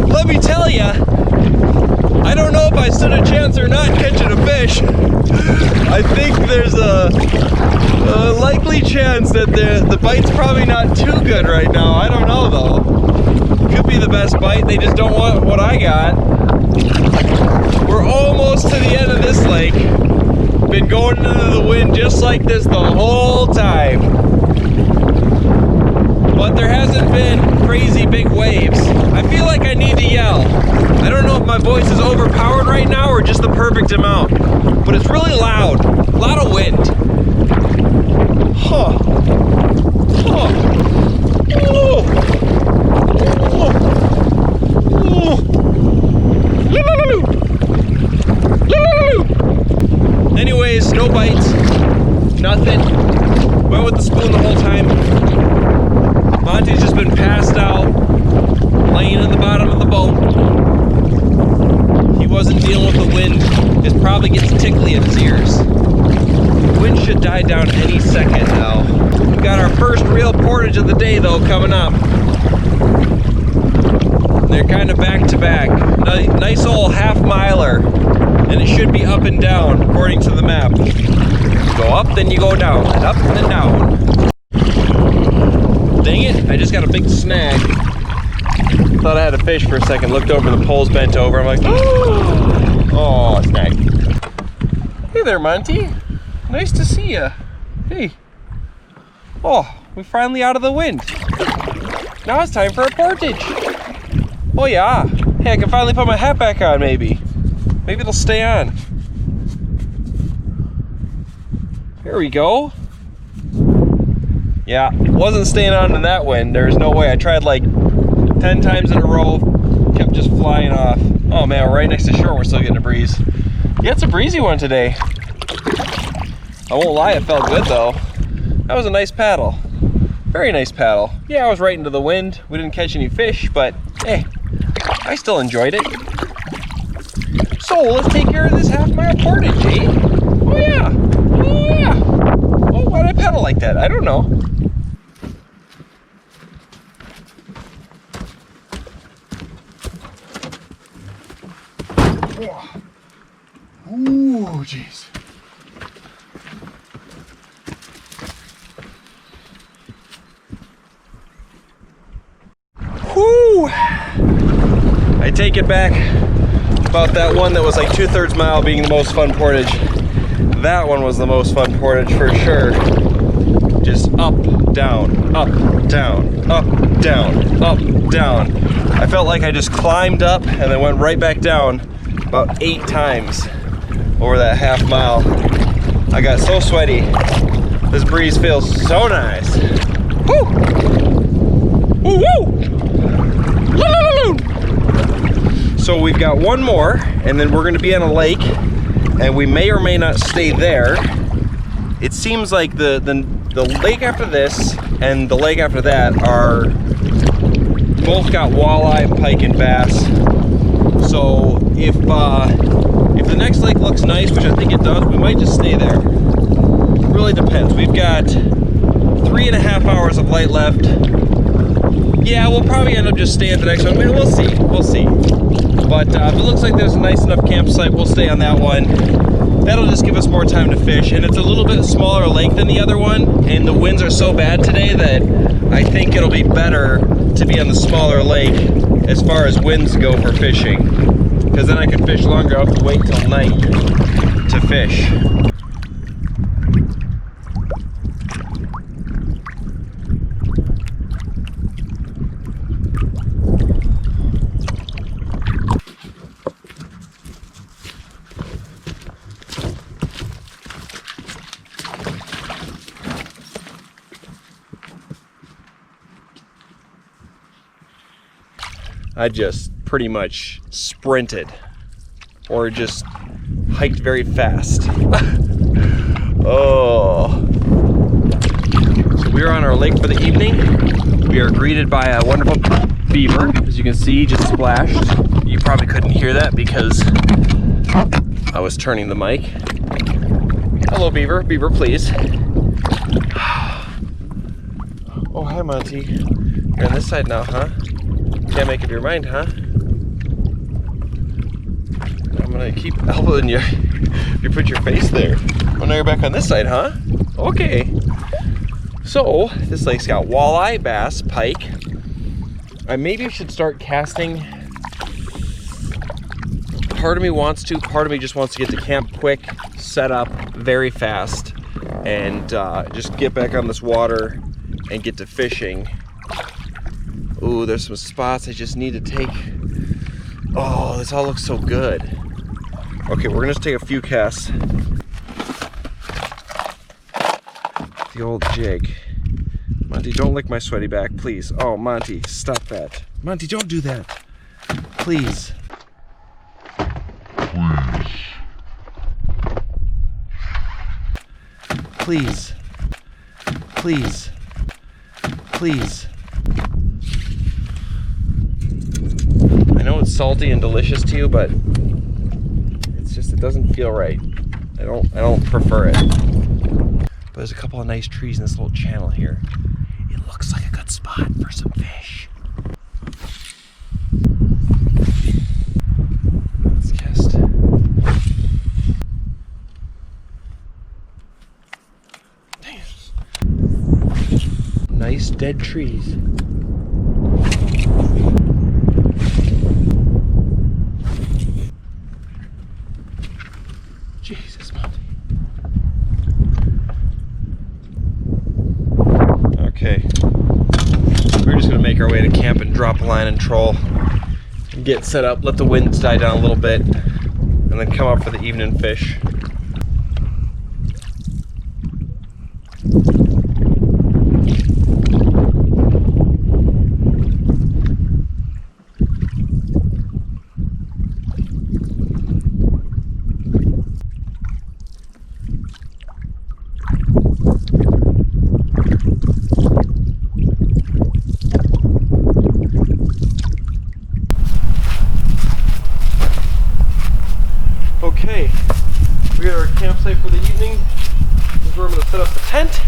Let me tell you, I don't know if I stood a chance or not catching a fish. I think there's a likely chance that the bite's probably not too good right now. I don't know though. Could be the best bite, they just don't want what I got. We're almost to the end of this lake. Been going into the wind just like this the whole time. But there hasn't been crazy big waves. I feel like I need to yell. I don't know if my voice is overpowered right now or just the perfect amount, but it's really loud. A lot of wind. Huh. Huh. Oh. Oh. Anyways, no bites. Nothing. Went with the spoon the whole time. Monty's just been passed out, laying in the bottom of the boat. He wasn't dealing with the wind. It probably gets tickly in his ears. The wind should die down any second now. We got our first real portage of the day though coming up. They're kind of back to back. Nice old half miler. And it should be up and down according to the map. You go up, then you go down, and up, and then down. Dang it, I just got a big snag. Thought I had a fish for a second, looked over, the pole's bent over. I'm like, oh, snag. Hey there, Monty. Nice to see ya. Hey. Oh, we're finally out of the wind. Now it's time for a portage. Oh yeah. Hey, I can finally put my hat back on maybe. Maybe it'll stay on. Here we go. Yeah, wasn't staying on in that wind. There's no way. I tried like 10 times in a row, kept just flying off. Oh man, we're right next to shore, we're still getting a breeze. Yeah, it's a breezy one today. I won't lie, it felt good though. That was a nice paddle. Very nice paddle. Yeah, I was right into the wind. We didn't catch any fish, but hey, I still enjoyed it. So let's take care of this half-mile portage, eh? Oh yeah, oh yeah. Oh, why'd I paddle like that? I don't know. Ooh, jeez. Whoo! I take it back about that one that was like 2/3 mile being the most fun portage. That one was the most fun portage for sure. Just up, down, up, down, up, down, up, down. I felt like I just climbed up and then went right back down about 8 times over that half mile. I got so sweaty. This breeze feels so nice. Woo! Woo woo! So we've got one more, and then we're gonna be on a lake, and we may or may not stay there. It seems like the lake after this and the lake after that are both got walleye, pike, and bass. So if the next lake looks nice, which I think it does, we might just stay there. It really depends. We've got 3.5 hours of light left. Yeah, we'll probably end up just staying at the next one. We'll see, we'll see. But if it looks like there's a nice enough campsite, we'll stay on that one. That'll just give us more time to fish. And it's a little bit smaller lake than the other one. And the winds are so bad today that I think it'll be better to be on the smaller lake as far as winds go for fishing. Because then I can fish longer. I don't have to wait till night to fish. I just pretty much sprinted or just hiked very fast. Oh. So we're on our lake for the evening. We are greeted by a wonderful beaver. As you can see, just splashed. You probably couldn't hear that because I was turning the mic. Hello, beaver. Beaver, please. Oh, hi, Monty. You're on this side now, huh? Can't make up your mind, huh? I'm gonna keep elbowing you. You put your face there. Oh, now you're back on this side, huh? Okay. So, this lake's got walleye, bass, pike. I maybe should start casting. Part of me wants to, part of me just wants to get to camp quick, set up very fast, and just get back on this water and get to fishing. Ooh, there's some spots I just need to take. Oh, this all looks so good. Okay, we're gonna just take a few casts. The old jig. Monty, don't lick my sweaty back, please. Oh, Monty, stop that. Monty, don't do that. Please. Please. Please. Please. I know it's salty and delicious to you, but it's just, it doesn't feel right. I don't prefer it. But there's a couple of nice trees in this little channel here. It looks like a good spot for some fish. Let's cast. Dang it. Nice dead trees. Jesus, Monty. Okay. We're just gonna make make our way to camp and drop a line and troll. Get set up, let the winds die down a little bit, and then come up for the evening fish. Okay, we are at our campsite for the evening. This is where I'm going to set up the tent.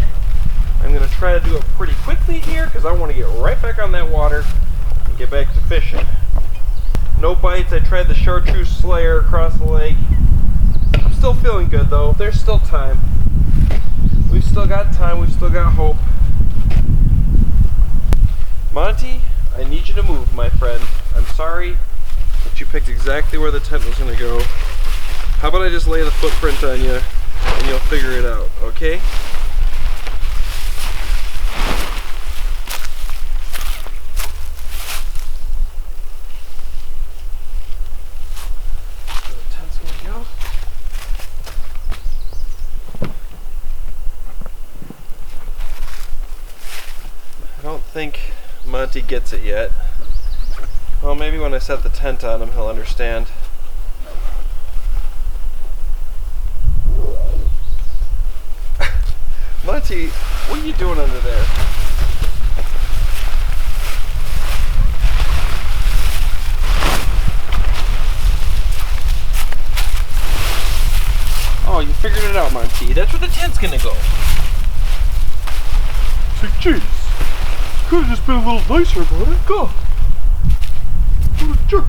I'm going to try to do it pretty quickly here because I want to get right back on that water and get back to fishing. No bites. I tried the chartreuse slayer across the lake. I'm still feeling good though. There's still time. We've still got time. We've still got hope. Monty, I need you to move, my friend. I'm sorry that you picked exactly where the tent was going to go. How about I just lay the footprint on you and you'll figure it out, okay? Where the tent's gonna go. I don't think Monty gets it yet. Well, maybe when I set the tent on him, he'll understand. Monty, what are you doing under there? Oh, you figured it out, Monty. That's where the tent's gonna go. Say, jeez, could have just been a little nicer about it. Go. What a jerk.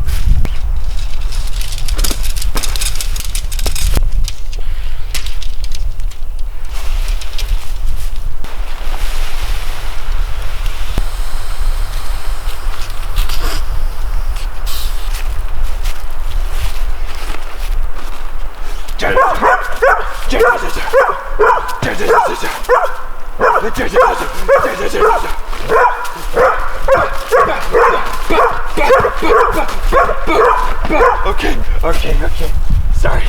Okay. Sorry.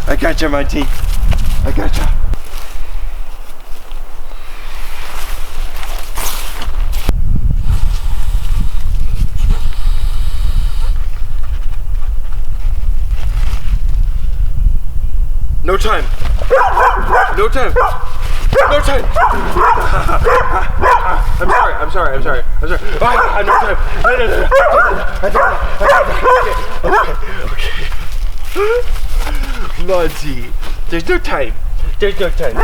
I got you, Monty. I got you. No time. No time. No time. I'm sorry. No time. No. Okay. Monty, there's no time. There's no time.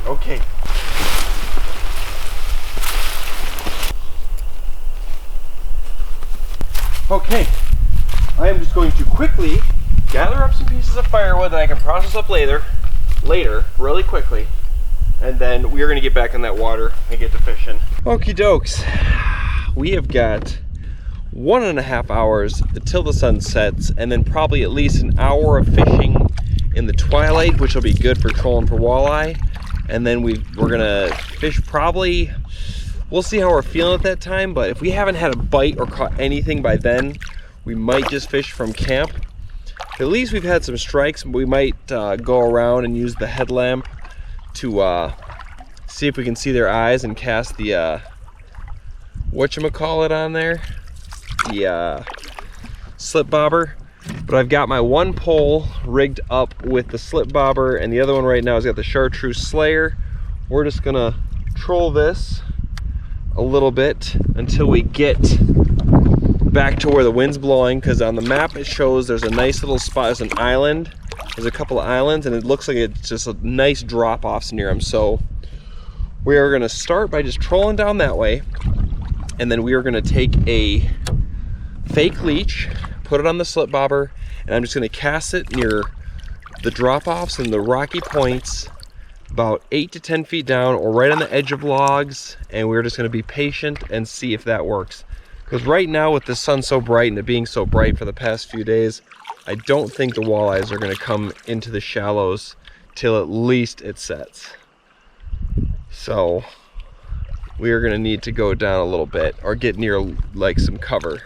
Okay. Okay. I am just going to quickly gather up some pieces of firewood that I can process up later, really quickly, and then we're gonna get back in that water and get to fishing. Okie dokes. We have got 1.5 hours till the sun sets, and then probably at least an hour of fishing in the twilight, which will be good for trolling for walleye. And then we're gonna fish probably, we'll see how we're feeling at that time, but if we haven't had a bite or caught anything by then, we might just fish from camp. At least we've had some strikes. We might go around and use the headlamp to see if we can see their eyes and cast the whatchamacallit on there, the slip bobber. But I've got my one pole rigged up with the slip bobber, and the other one right now has got the chartreuse slayer. We're just gonna troll this a little bit until we get back to where the wind's blowing, because on the map it shows there's a nice little spot, there's an island, there's a couple of islands, and it looks like it's just a nice drop-offs near them. So we are going to start by just trolling down that way, and then we are going to take a fake leech, put it on the slip bobber, and I'm just going to cast it near the drop-offs and the rocky points about 8 to 10 feet down or right on the edge of logs, and we're just going to be patient and see if that works. Because right now, with the sun so bright and it being so bright for the past few days, I don't think the walleyes are going to come into the shallows till at least it sets. So we are gonna need to go down a little bit or get near like some cover.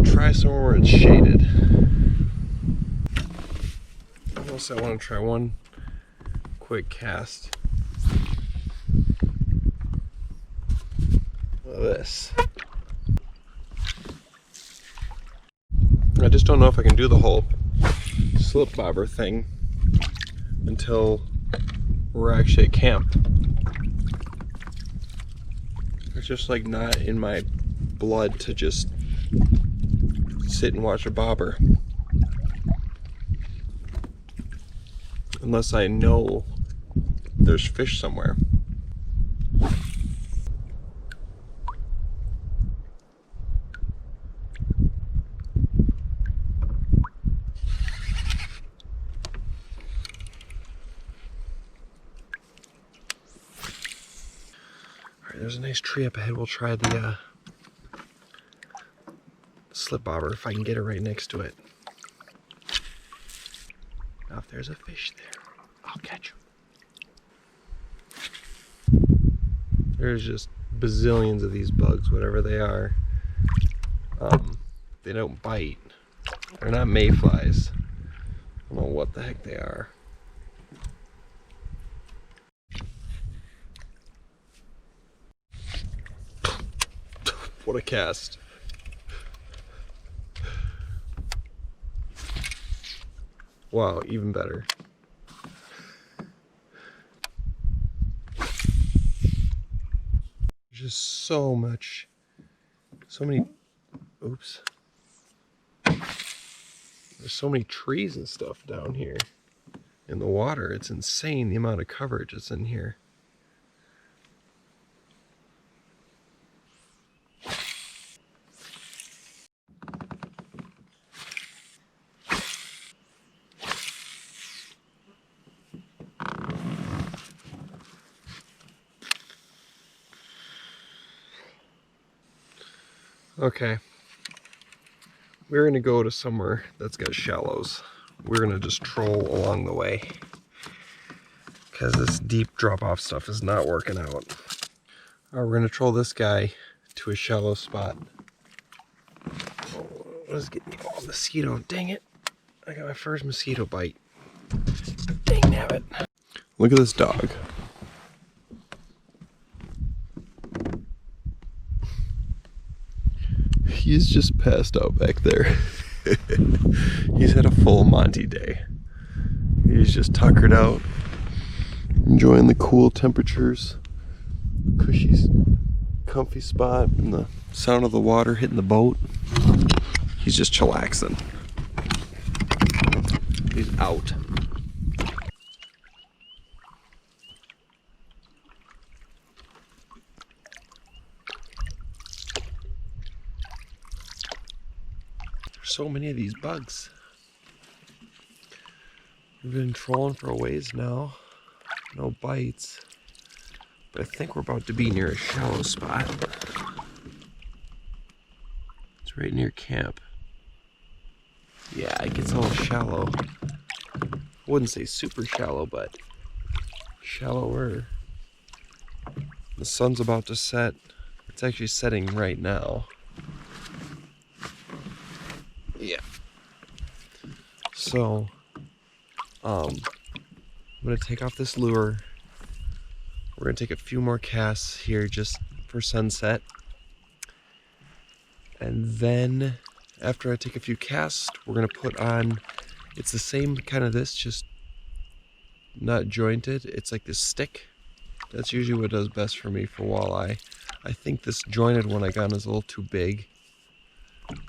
Try somewhere where it's shaded. Also, I want to try one quick cast. Look at this. I just don't know if I can do the whole slip bobber thing until we're actually at camp. It's just like not in my blood to just sit and watch a bobber unless I know there's fish somewhere. Alright, there's a nice tree up ahead. We'll try the slip bobber if I can get it right next to it. Now if there's a fish there, I'll catch him. There's just bazillions of these bugs, whatever they are. They don't bite. They're not mayflies. I don't know what the heck they are. What a cast. Wow, even better. Just so many, oops. There's so many trees and stuff down here in the water. It's insane the amount of coverage that's in here. Okay, we're gonna go to somewhere that's got shallows. We're gonna just troll along the way because this deep drop-off stuff is not working out. All right, we're gonna troll this guy to a shallow spot. Oh, what is getting me? Oh, mosquito! Dang it! I got my first mosquito bite. Dang nabbit! Look at this dog. He's just passed out back there. He's had a full Monty day. He's just tuckered out, enjoying the cool temperatures, cushy, comfy spot, and the sound of the water hitting the boat. He's just chillaxing. He's out. So many of these bugs. We've been trolling for a ways now. No bites. But I think we're about to be near a shallow spot. It's right near camp. Yeah, it gets a little shallow. I wouldn't say super shallow, but shallower. The sun's about to set. It's actually setting right now. Yeah. So, I'm gonna take off this lure. We're gonna take a few more casts here just for sunset. And then after I take a few casts, we're gonna put on, it's the same kind of this, just not jointed. It's like this stick. That's usually what does best for me for walleye. I think this jointed one I got is a little too big,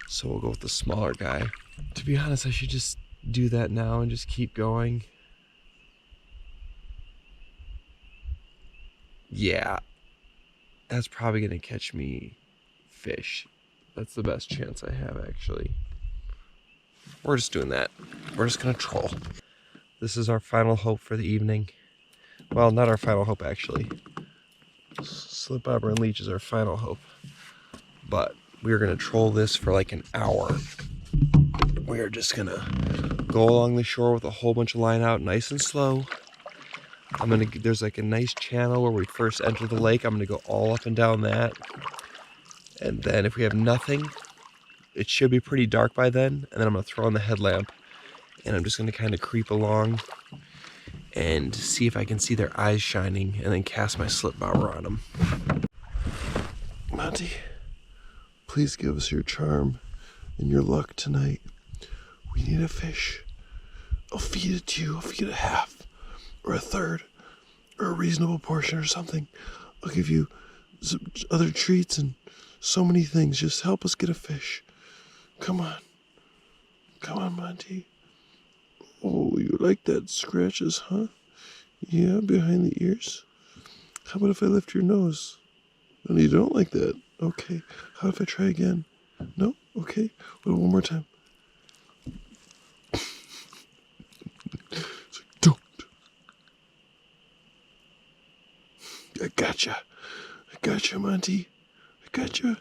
so we'll go with the smaller guy. To be honest, I should just do that now and just keep going. Yeah, that's probably gonna catch me fish. That's the best chance I have, actually. We're just doing that. We're just gonna troll. This is our final hope for the evening. Well, not our final hope, actually. Slip bobber and leech is our final hope. But we're gonna troll this for like an hour. We are just gonna go along the shore with a whole bunch of line out, nice and slow. There's like a nice channel where we first enter the lake. I'm gonna go all up and down that. And then if we have nothing, it should be pretty dark by then. And then I'm gonna throw on the headlamp and I'm just gonna kind of creep along and see if I can see their eyes shining and then cast my slip bobber on them. Monty, please give us your charm and your luck tonight. We need a fish. I'll feed it to you. I'll feed it half or a third or a reasonable portion or something. I'll give you some other treats and so many things. Just help us get a fish. Come on. Come on, Monty. Oh, you like that scratches, huh? Yeah, behind the ears. How about if I lift your nose? No, you don't like that. Okay. How if I try again? No? Okay. Well, one more time. It's like, don't. I gotcha. I gotcha, Monty. I gotcha.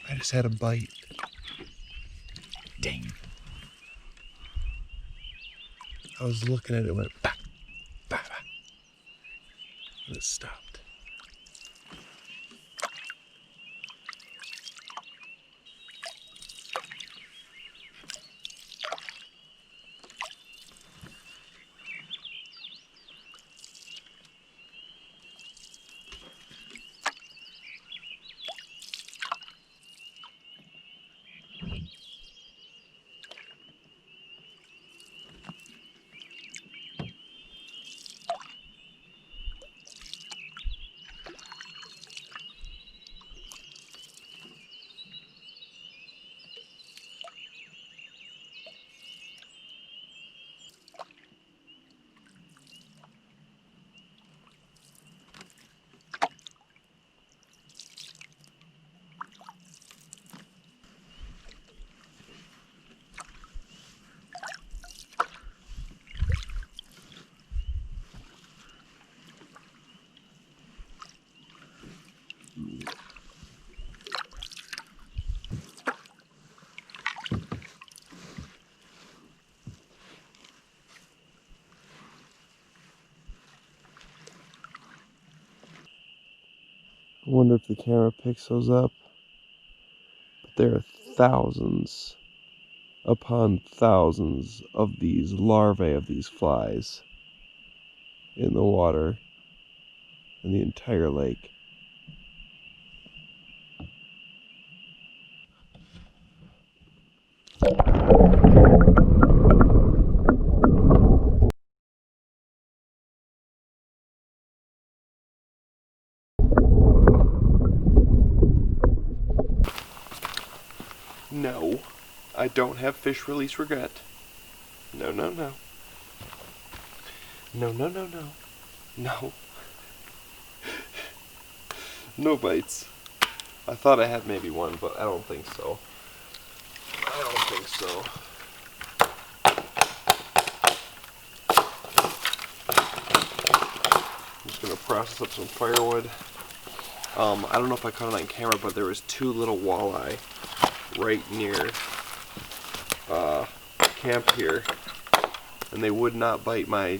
I just had a bite. Dang. I was looking at it and went, bah, bah, bah. And it stopped. I wonder if the camera picks those up. But there are thousands upon thousands of these larvae of these flies in the water in the entire lake. No, I don't have fish release regret. No, no, no. No, no, no, no. No. No bites. I thought I had maybe one, but I don't think so. I don't think so. I'm just gonna process up some firewood. I don't know if I caught it on camera, but there was 2 little walleye right near camp here, and they would not bite my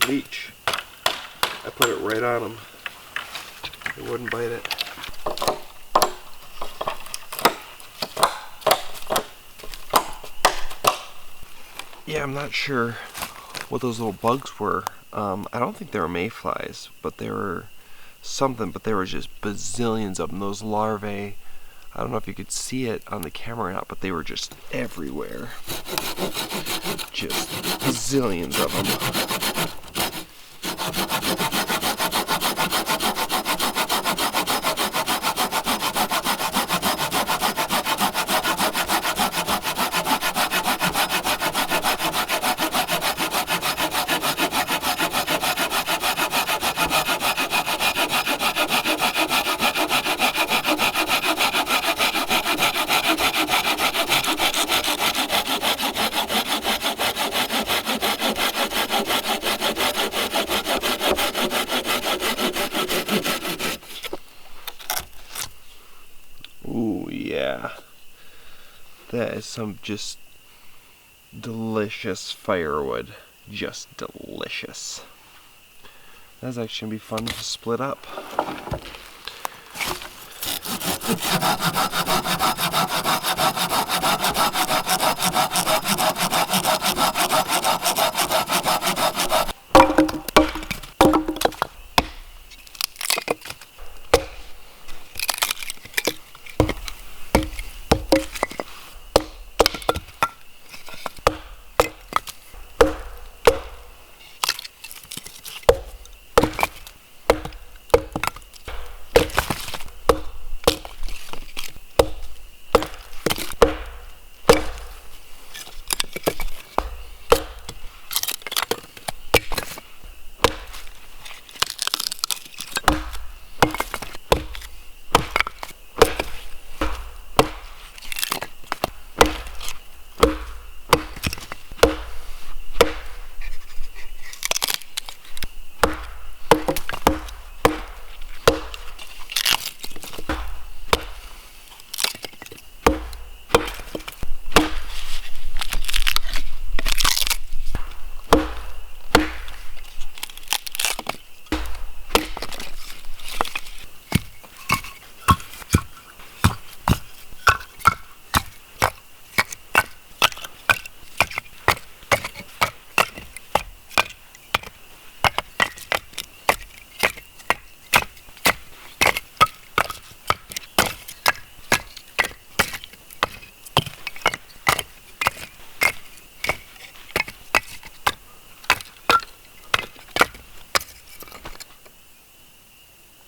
leech. I put it right on them. They wouldn't bite it. Yeah, I'm not sure what those little bugs were. I don't think they were mayflies, but they were something, but there were just bazillions of them. Those larvae, I don't know if you could see it on the camera or not, but they were just everywhere. Just bazillions of them. Ooh, yeah. That is some just delicious firewood. Just delicious. That's actually going to be fun to split up.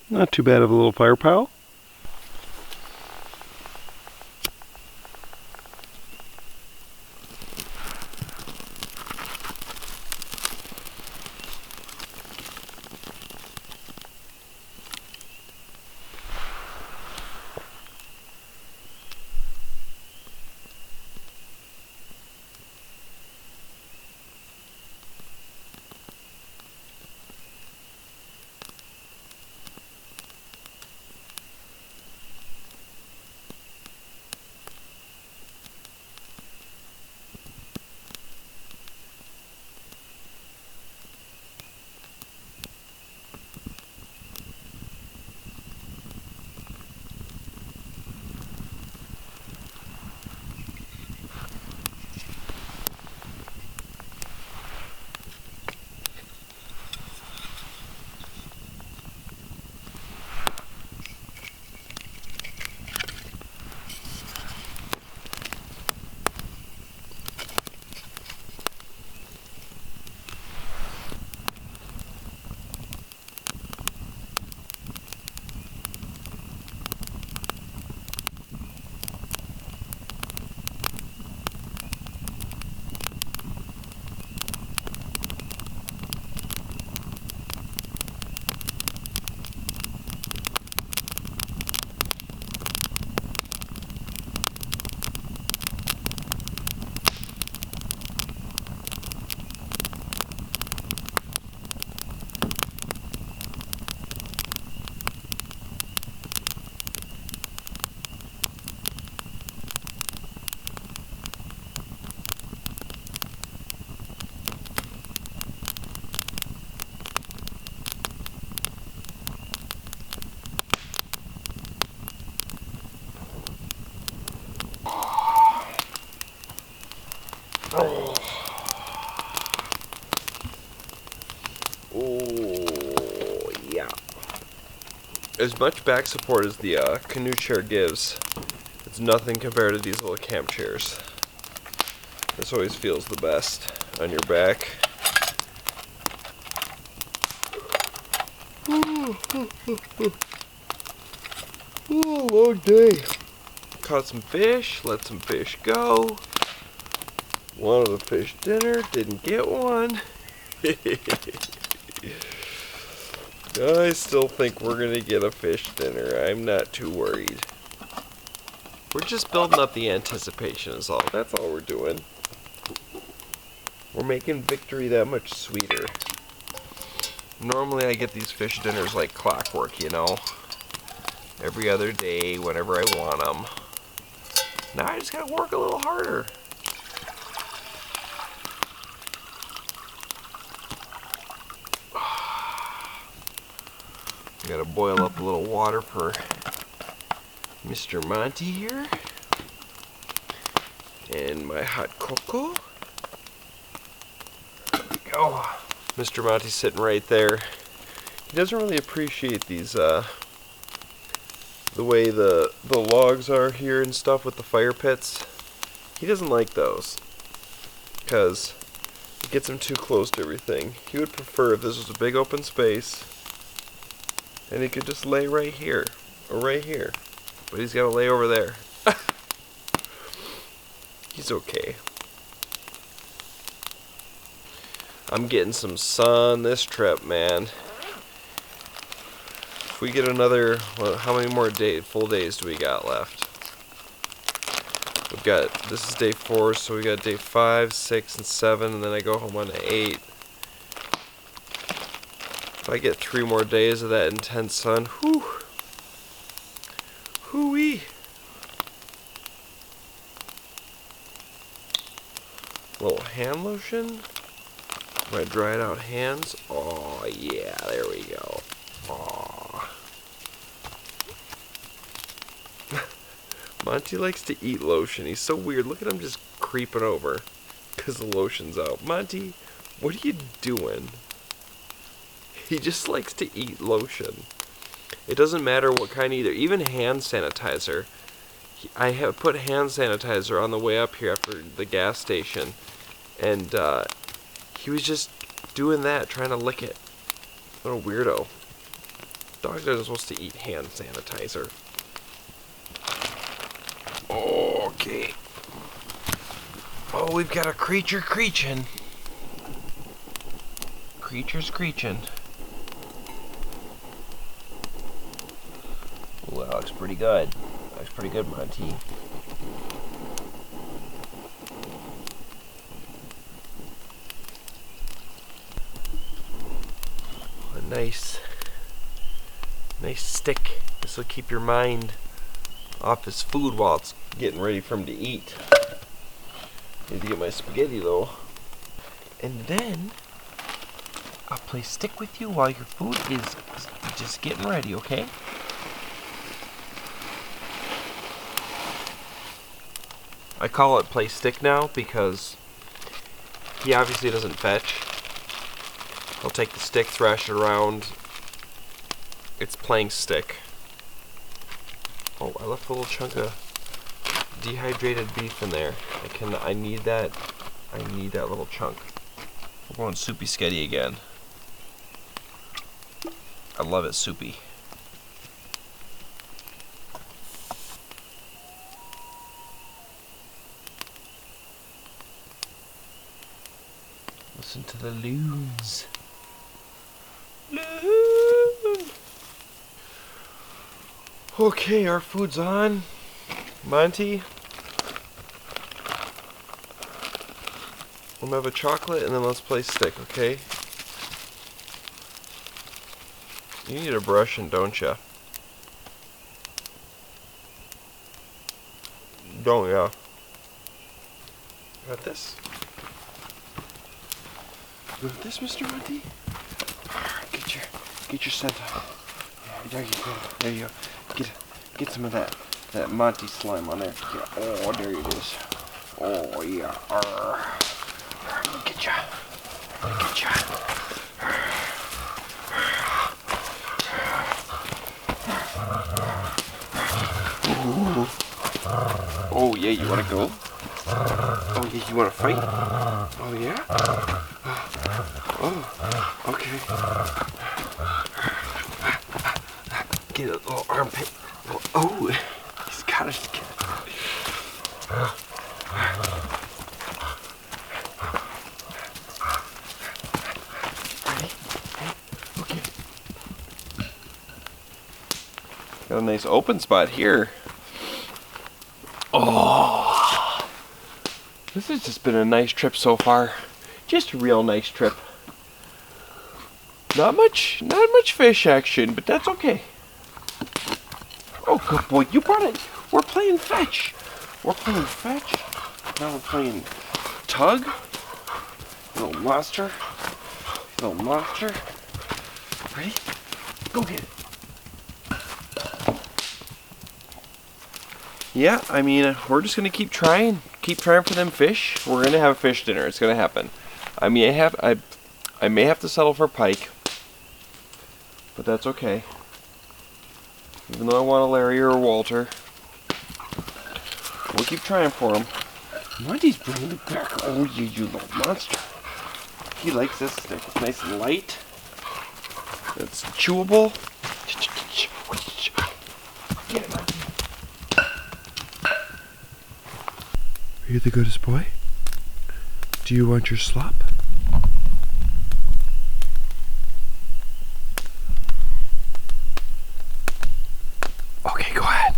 Not too bad of a little fire pile. as much back support as the canoe chair gives, it's nothing compared to these little camp chairs. This always feels the best on your back. Long day. Caught some fish, let some fish go. Wanted a fish dinner, didn't get one. I still think we're gonna get a fish dinner. I'm not too worried. We're just building up the anticipation is all. That's all we're doing. We're making victory that much sweeter. Normally I get these fish dinners like clockwork, you know. Every other day, whenever I want them. Now I just gotta work a little harder. I gotta boil up a little water for Mr. Monty here. And my hot cocoa. There we go. Mr. Monty's sitting right there. He doesn't really appreciate these, the way the logs are here and stuff with the fire pits. He doesn't like those. Because it gets him too close to everything. He would prefer if this was a big open space and he could just lay right here or right here. But he's got to lay over there. He's okay. I'm getting some sun this trip, man. If we get another, well, how many more full days do we got left? We've got, this is day 4, so we got day 5, 6, and 7, and then I go home on 8. If I get 3 more days of that intense sun, whew. Hoo-wee. Little hand lotion. My dried out hands. Oh yeah, there we go. Oh. Monty likes to eat lotion. He's so weird. Look at him just creeping over because the lotion's out. Monty, what are you doing? He just likes to eat lotion. It doesn't matter what kind either. Even hand sanitizer. I have put hand sanitizer on the way up here after the gas station, and he was just doing that, trying to lick it. What a weirdo. Dogs aren't supposed to eat hand sanitizer. Okay. Oh, we've got a creature creeching. Creature's creeching. Ooh, that looks pretty good. That looks pretty good, Monty. Nice stick. This will keep your mind off his food while it's getting ready for him to eat. Need to get my spaghetti though. And then I'll play stick with you while your food is just getting ready, okay? I call it play stick now because he obviously doesn't fetch. I'll take the stick, thrash it around. It's playing stick. Oh, I left a little chunk of dehydrated beef in there. I need that little chunk. We're going soupy sketty again. I love it soupy. Listen to the loons. Okay, our food's on. Monty, we'll have a chocolate and then let's play stick, okay? You need a brushing, don't ya? Don't ya? Got this? You want this, Mr. Monty? Get your scent. There you go. There you go. Get some of that Monty slime on there. Yeah. Oh, there it is. Oh yeah. Get ya. Get ya. Oh yeah, you wanna go? Oh yeah, you wanna fight? Oh yeah? Oh, okay. Get a little armpit. Oh, he's got it again. Okay. Got a nice open spot here. Oh, this has just been a nice trip so far. Just a real nice trip. Not much fish action, but that's okay. Oh, good boy, you brought it. We're playing fetch. We're playing fetch. Now we're playing tug. Little monster. Little monster. Ready? Go get it. Yeah, I mean, we're just gonna keep trying for them fish. We're gonna have a fish dinner. It's gonna happen. I may have to settle for pike, but that's okay. Even though I want a Larry or a Walter, we'll keep trying for him. Monty's bringing it back. Oh, you little monster! He likes this stick. It's nice and light. It's chewable. Get it, Monty. Are you the goodest boy? Do you want your slop? Okay, go ahead.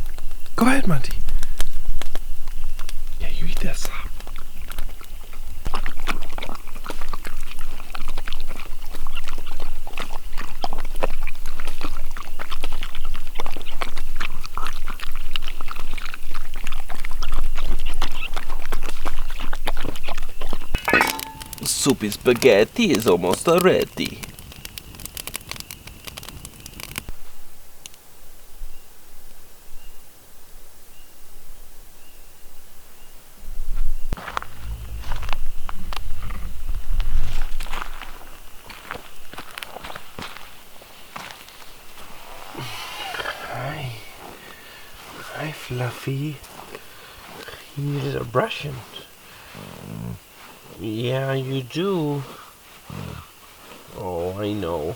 Go ahead, Monty. Yeah, you eat that slop. Soupy spaghetti is almost ready. Hi, Fluffy. He needs a brushing. Yeah, you do. Oh, I know.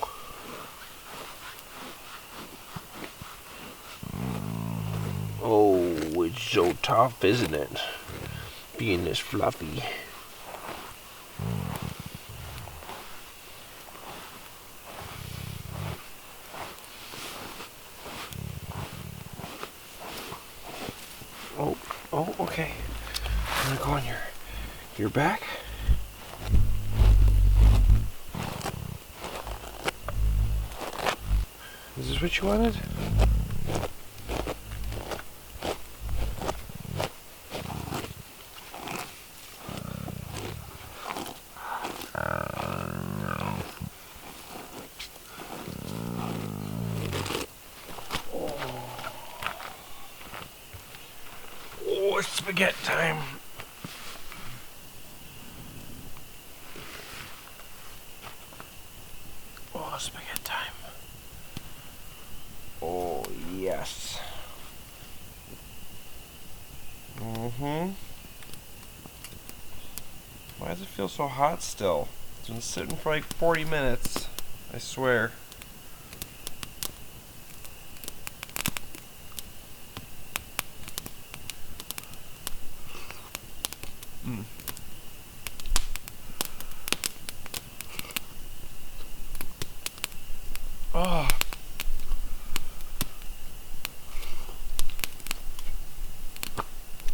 Oh, it's so tough, isn't it? Being this fluffy. Oh, okay. I'm gonna go on your back. Is this what you wanted? Oh, it's spaghetti time. Oh, spaghetti time. Oh, yes. Why does it feel so hot still? It's been sitting for like 40 minutes. I swear. Oh.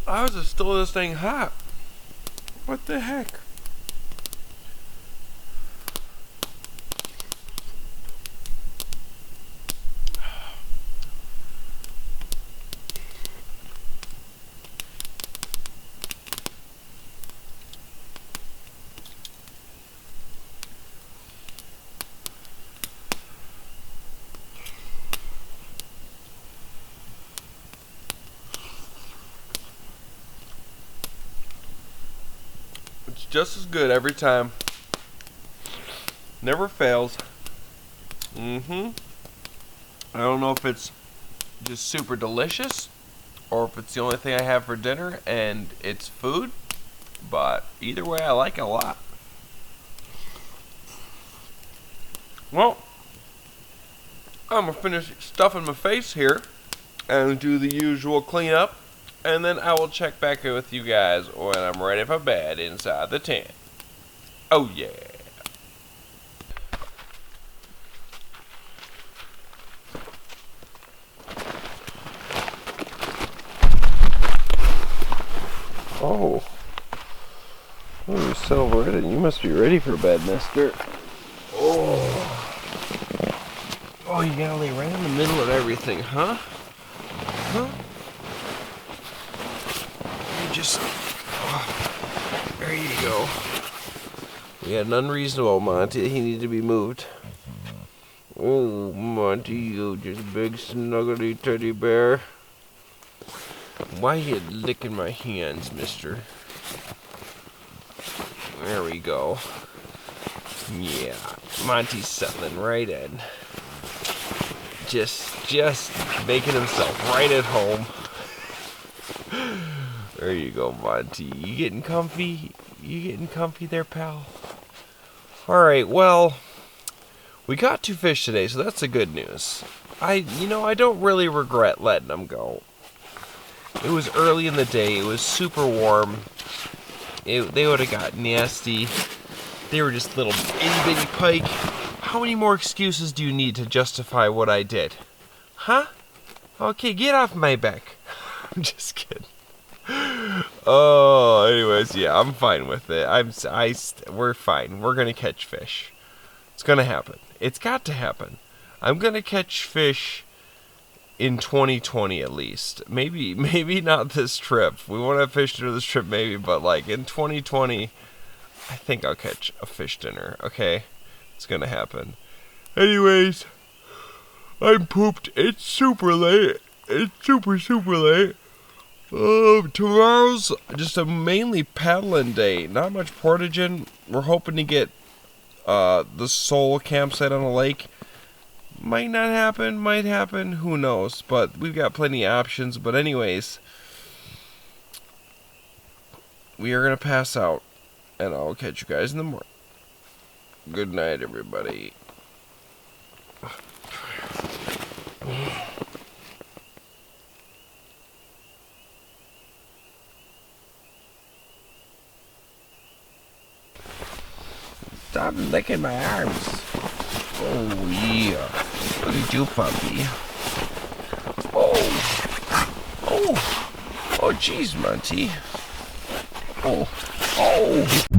How is it still this thing hot? What the heck? It's just as good every time. Never fails. I don't know if it's just super delicious or if it's the only thing I have for dinner and it's food. But either way, I like it a lot. Well, I'm gonna finish stuffing my face here and do the usual cleanup, and then I will check back in with you guys when I'm ready for bed inside the tent. Oh yeah. Oh, you're so ready. You must be ready for bed, mister. Oh, you gotta lay right in the middle of everything, huh? Huh? You just... Oh, there you go. We had an unreasonable Monty. He needed to be moved. Oh, Monty, you just big snuggly teddy bear. Why are you licking my hands, mister? There we go. Yeah, Monty's settling right in. Just making himself right at home. There you go, Monty. You getting comfy? You getting comfy there, pal? Alright, well, we got 2 fish today, so that's the good news. I don't really regret letting them go. It was early in the day. It was super warm. They would have got nasty. They were just little itty-bitty pike. How many more excuses do you need to justify what I did? Huh? Okay, get off my back. I'm just kidding. Oh, anyways, yeah, I'm fine with it. We're fine. We're gonna catch fish. It's gonna happen. It's got to happen. I'm gonna catch fish in 2020 at least. Maybe not this trip. We won't have fish dinner this trip, maybe, but like in 2020, I think I'll catch a fish dinner. Okay, it's gonna happen. Anyways, I'm pooped. It's super late. It's super late. Tomorrow's just a mainly paddling day. Not much portaging. We're hoping to get the sole campsite on a lake. Might not happen, might happen, who knows. But we've got plenty of options. But anyways, we are going to pass out. And I'll catch you guys in the morning. Good night, everybody. Stop licking my arms. Oh, yeah. Look at you, puppy. Oh, jeez, Monty. Oh.